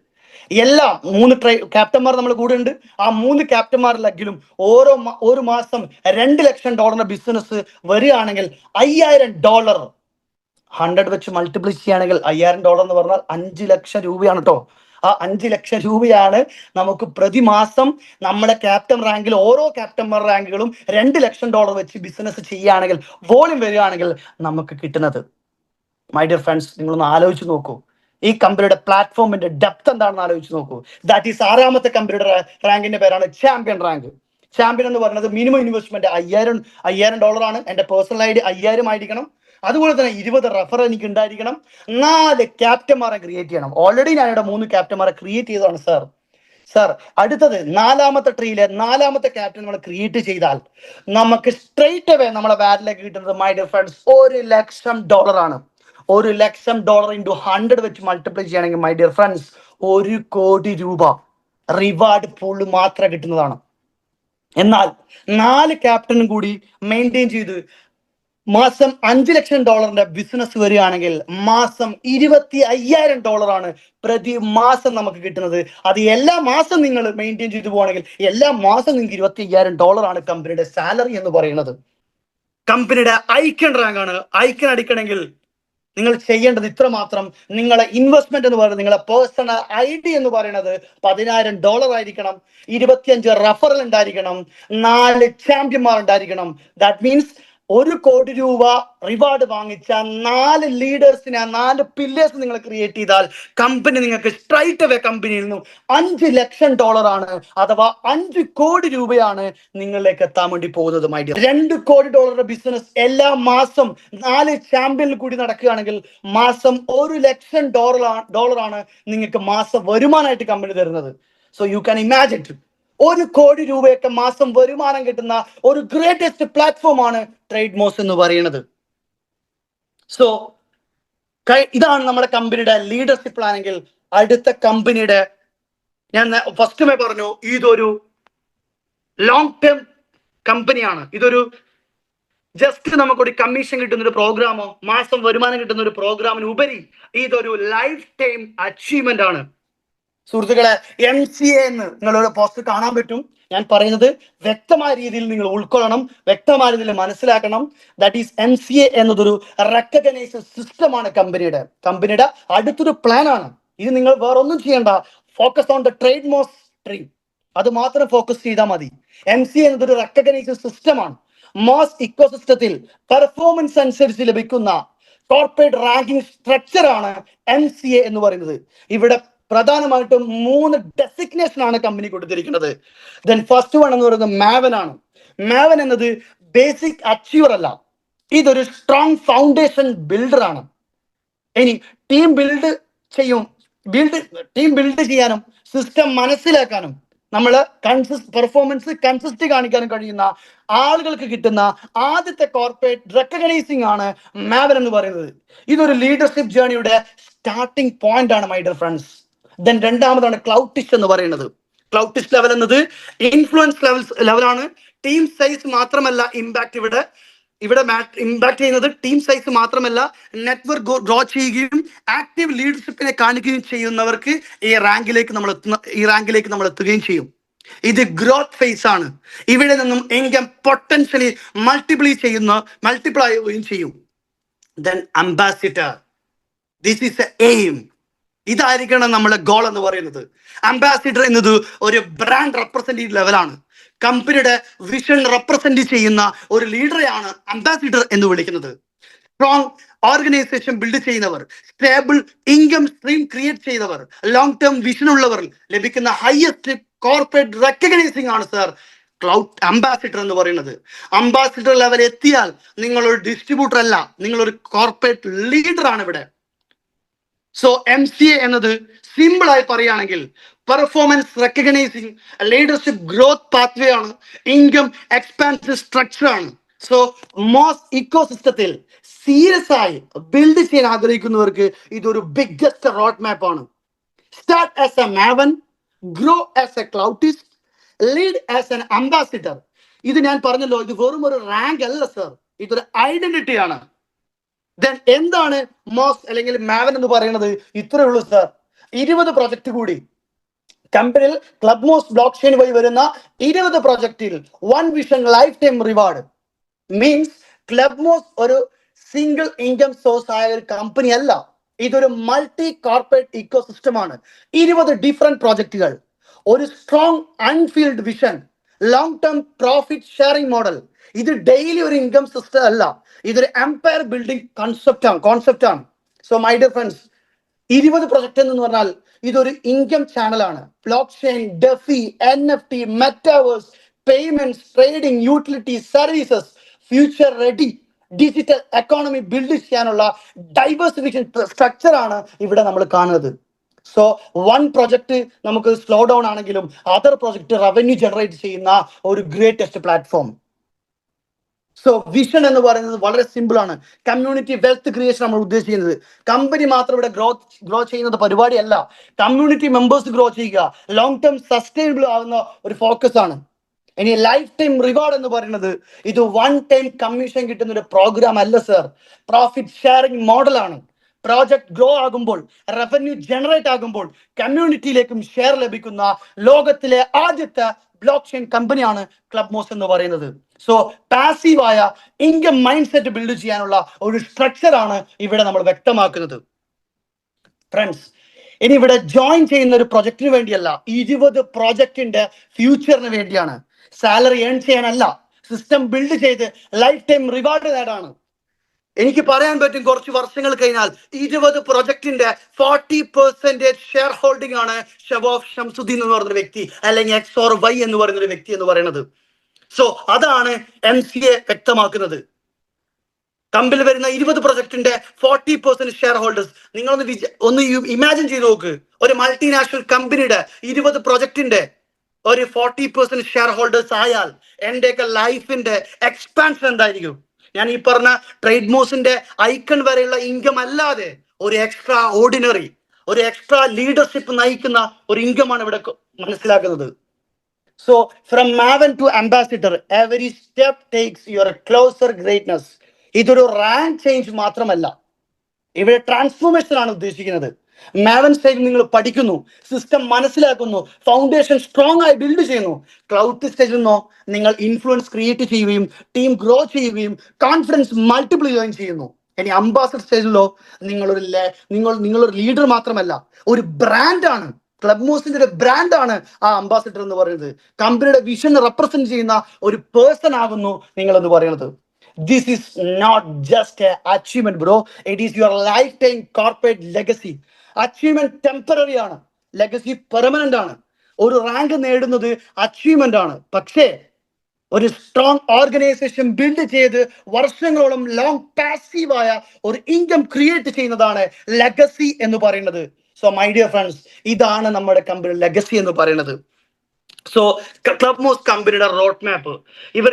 എല്ലാ 3 ക്യാപ്റ്റന്മാർ നമ്മൾ കൂടെ ഉണ്ട്. ആ 3 ക്യാപ്റ്റന്മാരിലെങ്കിലും ഒരു മാസം $2 ലക്ഷം ബിസിനസ് വരികയാണെങ്കിൽ $5000 100 വെച്ച് മൾട്ടിപ്ലൈ ചെയ്യുകയാണെങ്കിൽ $5000 എന്ന് പറഞ്ഞാൽ 5 ലക്ഷം രൂപയാണ് കേട്ടോ. ആ 5 ലക്ഷം രൂപയാണ് നമുക്ക് പ്രതിമാസം നമ്മുടെ ക്യാപ്റ്റൻ റാങ്കിൽ ഓരോ ക്യാപ്റ്റന്മാർ റാങ്കുകളും $2 ലക്ഷം വെച്ച് ബിസിനസ് ചെയ്യുകയാണെങ്കിൽ വോളിയം വരികയാണെങ്കിൽ നമുക്ക് കിട്ടുന്നത്. മൈ ഡിയർ ഫ്രണ്ട്സ്, നിങ്ങളൊന്ന് ആലോചിച്ച് നോക്കൂ, ഈ കമ്പനിയുടെ പ്ലാറ്റ്ഫോമിന്റെ ഡെപ്ത് എന്താണെന്ന് ആലോചിച്ച് നോക്കൂ. ദാറ്റ് ഈസ് 6ാമത്തെ കമ്പനിയുടെ റാങ്കിന്റെ പേരാണ് ചാമ്പ്യൻ റാങ്ക്. ചാമ്പ്യൻ എന്ന് പറയുന്നത് മിനിമം ഇൻവെസ്റ്റ്മെന്റ് $5000 ആണ്. എന്റെ പേഴ്സണൽ ഐഡി 5000 ആയിരിക്കണം. അതുപോലെ തന്നെ 20 റഫർ എനിക്ക് ഉണ്ടായിരിക്കണം. 4 ക്യാപ്റ്റന്മാരെ ക്രിയേറ്റ് ചെയ്യണം. ഓൾറെഡി ഞാൻ ഇവിടെ 3 ക്യാപ്റ്റന്മാരെ ക്രിയേറ്റ് ചെയ്തതാണ് സർ. അടുത്തത് 4ാമത്തെ ട്രീയിലെ 4ാമത്തെ ക്യാപ്റ്റൻ നമ്മൾ ക്രിയേറ്റ് ചെയ്താൽ നമുക്ക് സ്ട്രെയിറ്റ് അവേ നമ്മളെ വാലിലേക്ക് കിട്ടുന്നത് മൈ ഡിയർ ഫ്രണ്ട്സ് $1 ലക്ഷം ആണ്. $1 ലക്ഷം ഇൻറ്റു 100 വെച്ച് മൾട്ടിപ്ലൈ ചെയ്യുകയാണെങ്കിൽ മൈ ഡിയർ ഫ്രണ്ട്സ് 1 കോടി രൂപ റിവാർഡ് പൂൾ മാത്രം കിട്ടുന്നതാണ്. എന്നാൽ 4 ക്യാപ്റ്റനും കൂടി മെയിൻറ്റെയിൻ ചെയ്ത് മാസം $5 ലക്ഷം ബിസിനസ് വരികയാണെങ്കിൽ മാസം $25,000 ആണ് പ്രതി മാസം നമുക്ക് കിട്ടുന്നത്. അത് എല്ലാ മാസം നിങ്ങൾ മെയിൻറ്റെയിൻ ചെയ്തു പോവാണെങ്കിൽ എല്ലാ മാസം നിങ്ങൾക്ക് $25,000 ആണ് കമ്പനിയുടെ സാലറി എന്ന് പറയുന്നത്. കമ്പനിയുടെ ഐക്കൺ റാങ്ക് ആണ്. ഐക്കൺ അടിക്കണമെങ്കിൽ നിങ്ങൾ ചെയ്യേണ്ടത് ഇത്ര മാത്രം. നിങ്ങളെ ഇൻവെസ്റ്റ്മെന്റ് എന്ന് പറയുന്നത്, നിങ്ങളെ പേഴ്സണൽ ഐഡി എന്ന് പറയുന്നത് $10,000 ആയിരിക്കണം. 25 റഫറൽ ഉണ്ടായിരിക്കണം. 4 ചാമ്പ്യന്മാർ ഉണ്ടായിരിക്കണം. ദാറ്റ് മീൻസ് 1 കോടി രൂപ റിവാർഡ് വാങ്ങിച്ച 4 ലീഡേഴ്സിനെ, 4 പില്ലേഴ്സ് നിങ്ങൾ ക്രിയേറ്റ് ചെയ്താൽ കമ്പനി നിങ്ങൾക്ക് സ്ട്രൈറ്റ് അവേ കമ്പനിയിൽ നിന്നും $5 ലക്ഷം ആണ്, അഥവാ 5 കോടി രൂപയാണ് നിങ്ങളിലേക്ക് എത്താൻ വേണ്ടി പോകുന്നത്. മൈ ഡിയർ, $2 കോടി ബിസിനസ് എല്ലാ മാസം 4 ചാമ്പ്യനിൽ കൂടി നടക്കുകയാണെങ്കിൽ മാസം $1 ലക്ഷം ആണ് നിങ്ങൾക്ക് മാസം വരുമാനമായിട്ട് കമ്പനി തരുന്നത്. സോ യു ക്യാൻ ഇമാജിൻ 1 കോടി രൂപയൊക്കെ മാസം വരുമാനം കിട്ടുന്ന ഒരു ഗ്രേറ്റസ്റ്റ് പ്ലാറ്റ്ഫോം ആണ് ട്രേഡ് മോസ് എന്ന് പറയുന്നത്. സോ ഇതാണ് നമ്മുടെ കമ്പനിയുടെ ലീഡർഷിപ്പ് പ്ലാനെങ്കിൽ അടുത്ത കമ്പനിയുടെ ഞാൻ ഫസ്റ്റ് പറഞ്ഞു ഇതൊരു ലോങ് ടേം കമ്പനിയാണ്. ഇതൊരു ജസ്റ്റ് നമുക്കൊരു കമ്മീഷൻ കിട്ടുന്ന ഒരു പ്രോഗ്രാമോ മാസം വരുമാനം കിട്ടുന്ന ഒരു പ്രോഗ്രാമിന് ഉപരി ഇതൊരു ലൈഫ് ടൈം അച്ചീവ്മെന്റ് ആണ്. സുഹൃത്തുക്കളെ, MCA എന്ന് നിങ്ങളൊരു പോസ്റ്റ് കാണാൻ പറ്റും. ഞാൻ പറയുന്നത് വ്യക്തമായ രീതിയിൽ നിങ്ങൾ ഉൾക്കൊള്ളണം, വ്യക്തമായ രീതിയിൽ മനസ്സിലാക്കണം. ദാറ്റ് ഈസ് MCA എന്നതൊരു റെക്കഗ്നൈസ്ഡ് സിസ്റ്റമാണ് കമ്പനിയുടെ അടുത്തൊരു പ്ലാൻ ആണ്. ഇത് നിങ്ങൾ വേറൊന്നും ചെയ്യണ്ട, focus on the trade Moss dream, അത് മാത്രം ഫോക്കസ് ചെയ്താൽ മതി. MCA എന്നതൊരു റെക്കഗ്നൈസ്ഡ് സിസ്റ്റമാണ്. മോസ് ഇക്കോസിസ്റ്റത്തിൽ പെർഫോമൻസ് അനുസരിച്ച് ലഭിക്കുന്ന കോർപ്പറേറ്റ് റാങ്കിംഗ് സ്ട്രക്ചർ ആണ് MCA എന്ന് പറയുന്നത്. ഇവിടെ പ്രധാനമായിട്ടും 3 ഡെസിഗ്നേഷൻ ആണ് കമ്പനി കൊടുത്തിരിക്കുന്നത്. ദെൻ ഫസ്റ്റ് വൺ എന്ന് പറയുന്നത് മാവൻ ആണ്. മാവൻ എന്നത് ബേസിക് അച്ചീവർ അല്ല, ഇതൊരു സ്ട്രോങ് ഫൗണ്ടേഷൻ ബിൽഡർ ആണ്. ഇനി ടീം ബിൽഡ് ചെയ്യാനും സിസ്റ്റം മനസ്സിലാക്കാനും നമ്മൾ പെർഫോമൻസ് കൺസിസ്റ്റ് കാണിക്കാനും കഴിയുന്ന ആളുകൾക്ക് കിട്ടുന്ന ആദ്യത്തെ കോർപ്പറേറ്റ് റെക്കഗ്നൈസിംഗ് ആണ് മാവൻ എന്ന് പറയുന്നത്. ഇതൊരു ലീഡർഷിപ്പ് ജേർണിയുടെ സ്റ്റാർട്ടിംഗ് പോയിന്റ് ആണ് മൈ ഡിയർ ഫ്രണ്ട്സ്. ദെൻ രണ്ടാമതാണ് ക്ലൗഡിഷ് എന്ന് പറയുന്നത്. ക്ലൗഡിഷ് ലെവൽ എന്നത് ഇൻഫ്ലുവൻസ് ലെവലാണ്. ടീം സൈസ് മാത്രമല്ല ഇമ്പാക്ട് ഇവിടെ ഇമ്പാക്ട് ചെയ്യുന്നത് ടീം സൈസ് മാത്രമല്ല, നെറ്റ്വർക്ക് ഗ്രോ ചെയ്യുകയും ആക്റ്റീവ് ലീഡർഷിപ്പിനെ കാണിക്കുകയും ചെയ്യുന്നവർക്ക് ഈ റാങ്കിലേക്ക് നമ്മൾ എത്തുകയും ചെയ്യും. ഇത് ഗ്രോത്ത് ഫേസ് ആണ്. ഇവിടെ നിന്നും ഇൻകം പൊട്ടൻഷ്യലി മൾട്ടിപ്ലൈ ആവുകയും ചെയ്യും. Then ambassador, this is A aim. ഇതായിരിക്കണം നമ്മുടെ ഗോൾ എന്ന് പറയുന്നത്. അംബാസിഡർ എന്നത് ഒരു ബ്രാൻഡ് റെപ്രസെന്റേറ്റീവ് ലെവലാണ്. കമ്പനിയുടെ വിഷൻ റെപ്രസെന്റ് ചെയ്യുന്ന ഒരു ലീഡറെയാണ് അംബാസിഡർ എന്ന് വിളിക്കുന്നത്. സ്ട്രോങ് ഓർഗനൈസേഷൻ ബിൽഡ് ചെയ്യുന്നവർ, സ്റ്റേബിൾ ഇൻകം സ്ട്രീം ക്രിയേറ്റ് ചെയ്തവർ, ലോങ് ടേം വിഷൻ ഉള്ളവർ ലഭിക്കുന്ന ഹയസ്റ്റ് കോർപ്പറേറ്റ് റെക്കഗ്നൈസിംഗ് ആണ് സർ അംബാസിഡർ എന്ന് പറയുന്നത്. അംബാസിഡർ ലെവൽ എത്തിയാൽ നിങ്ങളൊരു ഡിസ്ട്രിബ്യൂട്ടർ അല്ല, നിങ്ങളൊരു കോർപ്പറേറ്റ് ലീഡർ ആണ് ഇവിടെ. സോ MCA എന്നത് സിമ്പിൾ ആയി പറയുകയാണെങ്കിൽ performance recognising leadership growth pathway ആണ്, ഇൻകം എക്സ്പാൻഷൻ സ്ട്രക്ചർ ആണ്. സോ മോസ് ഇക്കോസിസ്റ്റത്തിൽ സീരിയസ് ആയി ബിൽഡ് ചെയ്യാൻ ആഗ്രഹിക്കുന്നവർക്ക് ഇതൊരു ബിഗ്ഗസ്റ്റ് റോഡ് മാപ്പ് ആണ്. Start as a maven, grow as a cloudist, lead as an ambassador. ഇത് ഞാൻ പറഞ്ഞല്ലോ, ഇത് വെറും ഒരു റാങ്ക് അല്ല സർ, ഇതൊരു ഐഡന്റിറ്റി ആണ്. ദെൻ എന്താണ് മോസ് അല്ലെങ്കിൽ മാവൻ എന്ന് പറയുന്നത്? ഇത്രയേ ഉള്ളൂ സർ. 20 പ്രൊജക്ട് കൂടി കമ്പനിയിൽ ക്ലബ് മോസ് ബ്ലോക്ക് ചെയിൻ വഴി വരുന്ന 20 പ്രൊജക്റ്റിൽ 1 vision lifetime reward means Club Moss ഒരു സിംഗിൾ ഇൻകം സോഴ്സ് ആയ ഒരു കമ്പനി അല്ല, ഇതൊരു മൾട്ടി കോർപ്പറേറ്റ് ഇക്കോസിസ്റ്റം ആണ്. 20 ഡിഫറെന്റ് പ്രോജക്റ്റുകൾ, ഒരു strong unified vision, long term profit sharing model. ഇത് ഡെയിലി ഒരു ഇൻകം സിസ്റ്റം അല്ല, ഇതൊരു എംപയർ ബിൽഡിംഗ് കോൺസെപ്റ്റ് ആണ്. So my dear friends, 20 project എന്ന് പറഞ്ഞാൽ ഇതൊരു ഇൻകം ചാനലാണ്. Block chain, DeFi, NFT, metaverse, payments, trading, utility services, future ready digital economy build ചെയ്യാനുള്ള ഡൈവേഴ്സിഫിക്കേഷൻ സ്ട്രക്ചർ ആണ് ഇവിടെ നമ്മൾ കാണുന്നത്. സോ 1 പ്രൊജക്ട് നമുക്ക് സ്ലോ ഡൗൺ ആണെങ്കിലും അതർ പ്രൊജക്ട് റവന്യൂ ജനറേറ്റ് ചെയ്യുന്ന ഒരു ഗ്രേറ്റസ്റ്റ് പ്ലാറ്റ്ഫോം. സോ വിഷൻ എന്ന് പറയുന്നത് വളരെ സിമ്പിൾ ആണ്. കമ്മ്യൂണിറ്റി വെൽത്ത് ക്രിയേഷൻ നമ്മൾ ഉദ്ദേശിക്കുന്നത്. കമ്പനി മാത്രം ഇവിടെ ഗ്രോ ചെയ്യുന്നത് പരിപാടിയല്ല, കമ്മ്യൂണിറ്റി മെമ്പേഴ്സ് ഗ്രോ ചെയ്യുക, ലോങ് ടേം സസ്റ്റൈനബിൾ ആവുന്ന ഒരു ഫോക്കസ് ആണ്. ഇനി ലൈഫ് ടൈം റിവാർഡ് എന്ന് പറയുന്നത് ഇത് 1 ടൈം കമ്മീഷൻ കിട്ടുന്ന ഒരു പ്രോഗ്രാം അല്ല സർ, പ്രോഫിറ്റ് ഷെയറിംഗ് മോഡൽ ആണ്. പ്രോജക്ട് ഗ്രോ ആകുമ്പോൾ, റവന്യൂ ജനറേറ്റ് ആകുമ്പോൾ കമ്മ്യൂണിറ്റിയിലേക്കും ഷെയർ ലഭിക്കുന്ന ലോകത്തിലെ ആദ്യത്തെ ബ്ലോക്ക് ചെയിൻ കമ്പനിയാണ് ക്ലബ് മോസ് എന്ന് പറയുന്നത്. സോ പാസീവായ ഇൻകം മൈൻഡ് സെറ്റ് ബിൽഡ് ചെയ്യാനുള്ള ഒരു സ്ട്രക്ചർ ആണ് ഇവിടെ നമ്മൾ വ്യക്തമാക്കുന്നത്. ഫ്രണ്ട്സ്, ഇനി ഇവിടെ ജോയിൻ ചെയ്യുന്ന ഒരു പ്രൊജക്ടിന് വേണ്ടിയല്ല, 20 പ്രോജക്റ്റിന്റെ ഫ്യൂച്ചറിന് വേണ്ടിയാണ്. സാലറി ഏൺ ചെയ്യാനല്ല, സിസ്റ്റം ബിൽഡ് ചെയ്ത് ലൈഫ് ടൈം റിവാർഡ് നേടാണ്. എനിക്ക് പറയാൻ പറ്റും, കുറച്ച് വർഷങ്ങൾ കഴിഞ്ഞാൽ 20 പ്രൊജക്ടിന്റെ 40% ഷെയർ ഹോൾഡിംഗ് ആണ് ഷബോഫ് ഷംസുദ്ദീൻ എന്ന് പറയുന്ന വ്യക്തി, അല്ലെങ്കിൽ XOR എന്ന് പറയുന്ന ഒരു വ്യക്തി എന്ന് പറയുന്നത്. സോ അതാണ് MCA വ്യക്തമാക്കുന്നത്. കമ്പനിയിൽ വരുന്ന 20 പ്രൊജക്ടിന്റെ 40% ഷെയർ ഹോൾഡേഴ്സ്. ഒന്ന് ഇമാജിൻ ചെയ്ത് നോക്ക്, ഒരു മൾട്ടിനാഷണൽ കമ്പനിയുടെ 20 പ്രൊജക്ടിന്റെ ഒരു 40% ഷെയർ ഹോൾഡേഴ്സ് ആയാൽ എന്റെയൊക്കെ ലൈഫിന്റെ എക്സ്പാൻഷൻ എന്തായിരിക്കും? ഞാൻ ഈ പറഞ്ഞ ട്രേഡ് മോസിന്റെ ഐക്കൺ വരെയുള്ള ഇൻകം അല്ലാതെ ഒരു എക്സ്ട്രാ ഓർഡിനറി, ഒരു എക്സ്ട്രാ ലീഡർഷിപ്പ് നയിക്കുന്ന ഒരു ഇൻകമാണ് ഇവിടെ മനസ്സിലാക്കുന്നത്. So from Maven to ambassador, every step takes you a closer greatness. ഇതൊരു റാങ്ക് ചേഞ്ച് മാത്രമല്ല, ഇവിടെ ട്രാൻസ്ഫോർമേഷൻ ആണ് ഉദ്ദേശിക്കുന്നത്. മാവൻ സ്റ്റേജിൽ നിങ്ങൾ പഠിക്കുന്നു, സിസ്റ്റം മനസ്സിലാക്കുന്നു, ഫൗണ്ടേഷൻ സ്ട്രോങ് ആയി ബിൽഡ് ചെയ്യുന്നു. ക്ലൗഡ് സ്റ്റേജിൽ നിന്നോ നിങ്ങൾ ഇൻഫ്ലുവൻസ് ക്രിയേറ്റ് ചെയ്യുകയും ടീം ഗ്രോ ചെയ്യുകയും കോൺഫിഡൻസ് മൾട്ടിപ്ലൈ ചെയ്യുകയും ചെയ്യുന്നു. ഇനി അംബാസഡർ സ്റ്റേജിലോ നിങ്ങളൊരു ലീഡർ മാത്രമല്ല, ഒരു ബ്രാൻഡാണ്. ക്ലബ് മോസിന്റെ ഒരു ബ്രാൻഡാണ് ആ അംബാസിഡർ എന്ന് പറയുന്നത്. കമ്പനിയുടെ വിഷൻ റെപ്രസെന്റ് ചെയ്യുന്ന ഒരു പേഴ്സൺ ആകുന്നു നിങ്ങൾ എന്ന് പറയുന്നത്. This is not just an achievement, bro. It is your lifetime corporate legacy. Achievement temporary ആണ്, ലെഗസി പെർമനന്റ് ആണ്. ഒരു റാങ്ക് നേടുന്നത് അച്ചീവ്മെന്റ് ആണ്. പക്ഷേ ഒരു സ്ട്രോങ് ഓർഗനൈസേഷൻ ബിൽഡ് ചെയ്ത് വർഷങ്ങളോളം ലോങ് പാസീവായ ഒരു ഇൻകം ക്രിയേറ്റ് ചെയ്യുന്നതാണ് ലെഗസി എന്ന് പറയുന്നത്. സോ മൈ ഡിയർ ഫ്രണ്ട്സ്, ഇതാണ് നമ്മുടെ കമ്പനി ലെഗസി എന്ന് പറയുന്നത്. സോ ക്ലബ് മോസ് കമ്പനിയുടെ റോഡ് മാപ്പ്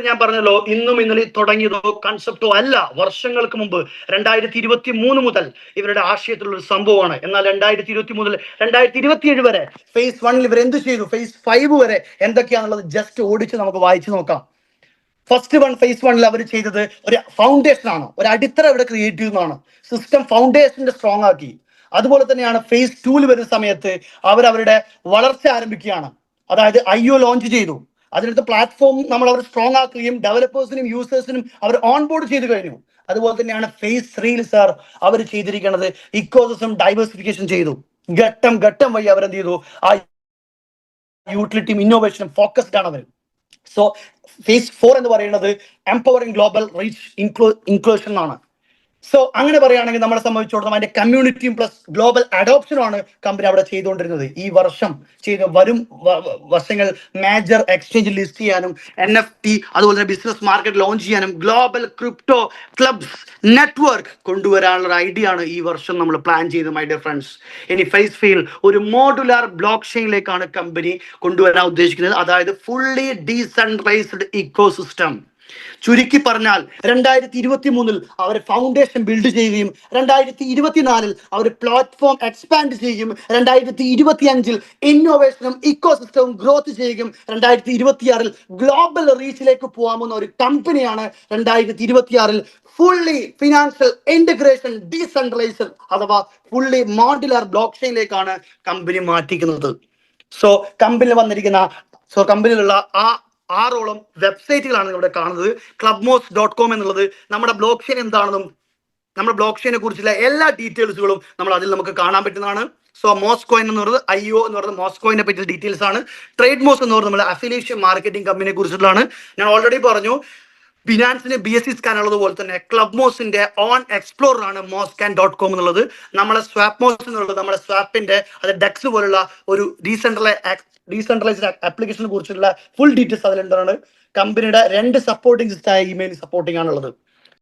ഞാൻ പറഞ്ഞല്ലോ, ഇന്നും ഇന്നലെ തുടങ്ങിയതോ കൺസെപ്റ്റോ അല്ല. വർഷങ്ങൾക്ക് മുമ്പ് 2023 മുതൽ ഇവരുടെ ആശയത്തിലുള്ള ഒരു സംഭവമാണ്. എന്നാൽ 2023 മുതൽ 2027 വരെ ഫേസ് 1 ഇവർ എന്ത് ചെയ്തു, ഫേസ് 5 വരെ എന്തൊക്കെയാണുള്ളത് ജസ്റ്റ് ഓടിച്ച് നമുക്ക് വായിച്ചു നോക്കാം. ഫേസ് 1 അവർ ചെയ്തത് ഒരു ഫൗണ്ടേഷൻ ആണ്, ഒരു അടിത്തറ ഇവിടെ ക്രിയേറ്റ് ചെയ്യുന്നതാണ്. സിസ്റ്റം ഫൗണ്ടേഷന്റെ സ്ട്രോങ് ആക്കി. അതുപോലെ തന്നെയാണ് ഫേസ് 2 വരുന്ന സമയത്ത് അവരുടെ വളർച്ച ആരംഭിക്കുകയാണ്. അതായത് IO ലോഞ്ച് ചെയ്തു. അതിനടുത്ത് പ്ലാറ്റ്ഫോം അവർ സ്ട്രോങ് ആക്കുകയും ഡെവലപ്പേഴ്സിനും യൂസേഴ്സിനും അവർ ഓൺ ബോർഡ് ചെയ്തു കഴിഞ്ഞു. അതുപോലെ തന്നെയാണ് ഫേസ് 3 സാർ അവർ ചെയ്തിരിക്കുന്നത് ഇക്കോസിസ്റ്റം ഡൈവേഴ്സിഫിക്കേഷൻ ചെയ്തു. ഘട്ടം വഴി അവരെന്ത് ചെയ്തു, ആ യൂട്ടിലിറ്റിയും ഇന്നോവേഷനും ഫോക്കസ്ഡ് ആണ് അവർ. സോ ഫേസ് 4 എന്ന് പറയുന്നത് എംപവറിംഗ് ഗ്ലോബൽ റീച്ച് ഇൻക്ലൂഷൻ ആണ്. സോ അങ്ങനെ പറയുകയാണെങ്കിൽ നമ്മളെ സംബന്ധിച്ചിടത്തോളം അതിന്റെ കമ്മ്യൂണിറ്റിയും പ്ലസ് ഗ്ലോബൽ അഡോപ്ഷനുമാണ് കമ്പനി അവിടെ ചെയ്തുകൊണ്ടിരുന്നത്. ഈ വർഷം വരും വർഷങ്ങൾ മേജർ എക്സ്ചേഞ്ച് ലിസ്റ്റ് ചെയ്യാനും NFT അതുപോലെ തന്നെ ബിസിനസ് മാർക്കറ്റ് ലോഞ്ച് ചെയ്യാനും ഗ്ലോബൽ ക്രിപ്റ്റോ ക്ലബ്സ് നെറ്റ്വർക്ക് കൊണ്ടുവരാനുള്ള ഒരു ഐഡിയ ആണ് ഈ വർഷം നമ്മൾ പ്ലാൻ ചെയ്തത് മൈ ഡിയർ ഫ്രണ്ട്സ്. ഇനി ഫേസ് ഫീൽ ഒരു മോഡുലാർ ബ്ലോക്ക് ചെയിനിലേക്കാണ് കമ്പനി കൊണ്ടുവരാൻ ഉദ്ദേശിക്കുന്നത്. അതായത് ഫുള്ളി ഡീസെൻട്രലൈസ്ഡ് ഇക്കോസിസ്റ്റം. ചുരുക്കി പറഞ്ഞാൽ 2023 അവർ ഫൗണ്ടേഷൻ ബിൽഡ് ചെയ്യുകയും 2024 അവർ പ്ലാറ്റ്ഫോം എക്സ്പാൻഡ് ചെയ്യുകയും 2025 ഇന്നോവേഷനും ഇക്കോസിസ്റ്റവും ഗ്രോത്ത് ചെയ്യുകയും 2026 ഗ്ലോബൽ റീച്ചിലേക്ക് പോകാമെന്ന ഒരു കമ്പനിയാണ് 2026 ഫുള്ളി ഫിനാൻഷ്യൽ ഇന്റഗ്രേഷൻ ഡീസെൻട്രലൈസ്ഡ് അഥവാ ഫുള്ളി മോഡുലാർ ബ്ലോക്ക് ചെയിനിലേക്കാണ് കമ്പനി മാറ്റിക്കുന്നത്. സോ കമ്പനിയിലുള്ള ആ 6ഓളം വെബ്സൈറ്റുകളാണ് ഇവിടെ കാണുന്നത്. clubmos.com എന്നുള്ളത് നമ്മുടെ ബ്ലോക്ക് ചെയിൻ എന്താണെന്നും നമ്മുടെ ബ്ലോക്ക് ചെയിനെ കുറിച്ചുള്ള എല്ലാ ഡീറ്റെയിൽസുകളും അതിൽ നമുക്ക് കാണാൻ പറ്റുന്നതാണ്. സോ മോസ്കോയിൻ എന്ന് പറയുന്നത് IO എന്ന് പറയുന്നത് മോസ്കോയിനെ പറ്റിയ ഡീറ്റെയിൽസ് ആണ്. ട്രേഡ് മോസ് എന്ന് പറയുന്നത് നമ്മുടെ അഫിലിയേഷൻ മാർക്കറ്റിംഗ് കമ്പനിയെ കുറിച്ചിട്ടുള്ളതാണ്. ഞാൻ ഓൾറെഡി പറഞ്ഞു, ബിനാൻസിന് BSE സ്കാൻ ഉള്ളതുപോലെ തന്നെ ക്ലബ് മോസിന്റെ ഓൺ എക്സ്പ്ലോറർ ആണ് moscan.com എന്നുള്ളത്. നമ്മളെ സ്വാപ്പ് മോസ് എന്നുള്ളത് നമ്മുടെ സ്വാപ്പിന്റെ ഡെക്സ് പോലുള്ള ഒരു ഡീസെൻട്രലൈസ്ഡ് ആപ്ലിക്കേഷനെ കുറിച്ചുള്ള ഫുൾ ഡീറ്റെയിൽസ് അതിലുണ്ടാണ്. കമ്പനിയുടെ 2 സപ്പോർട്ടിംഗ് സിസ്റ്റമായ ഇമെയിൽ സപ്പോർട്ടിംഗ് ആണുള്ളത്.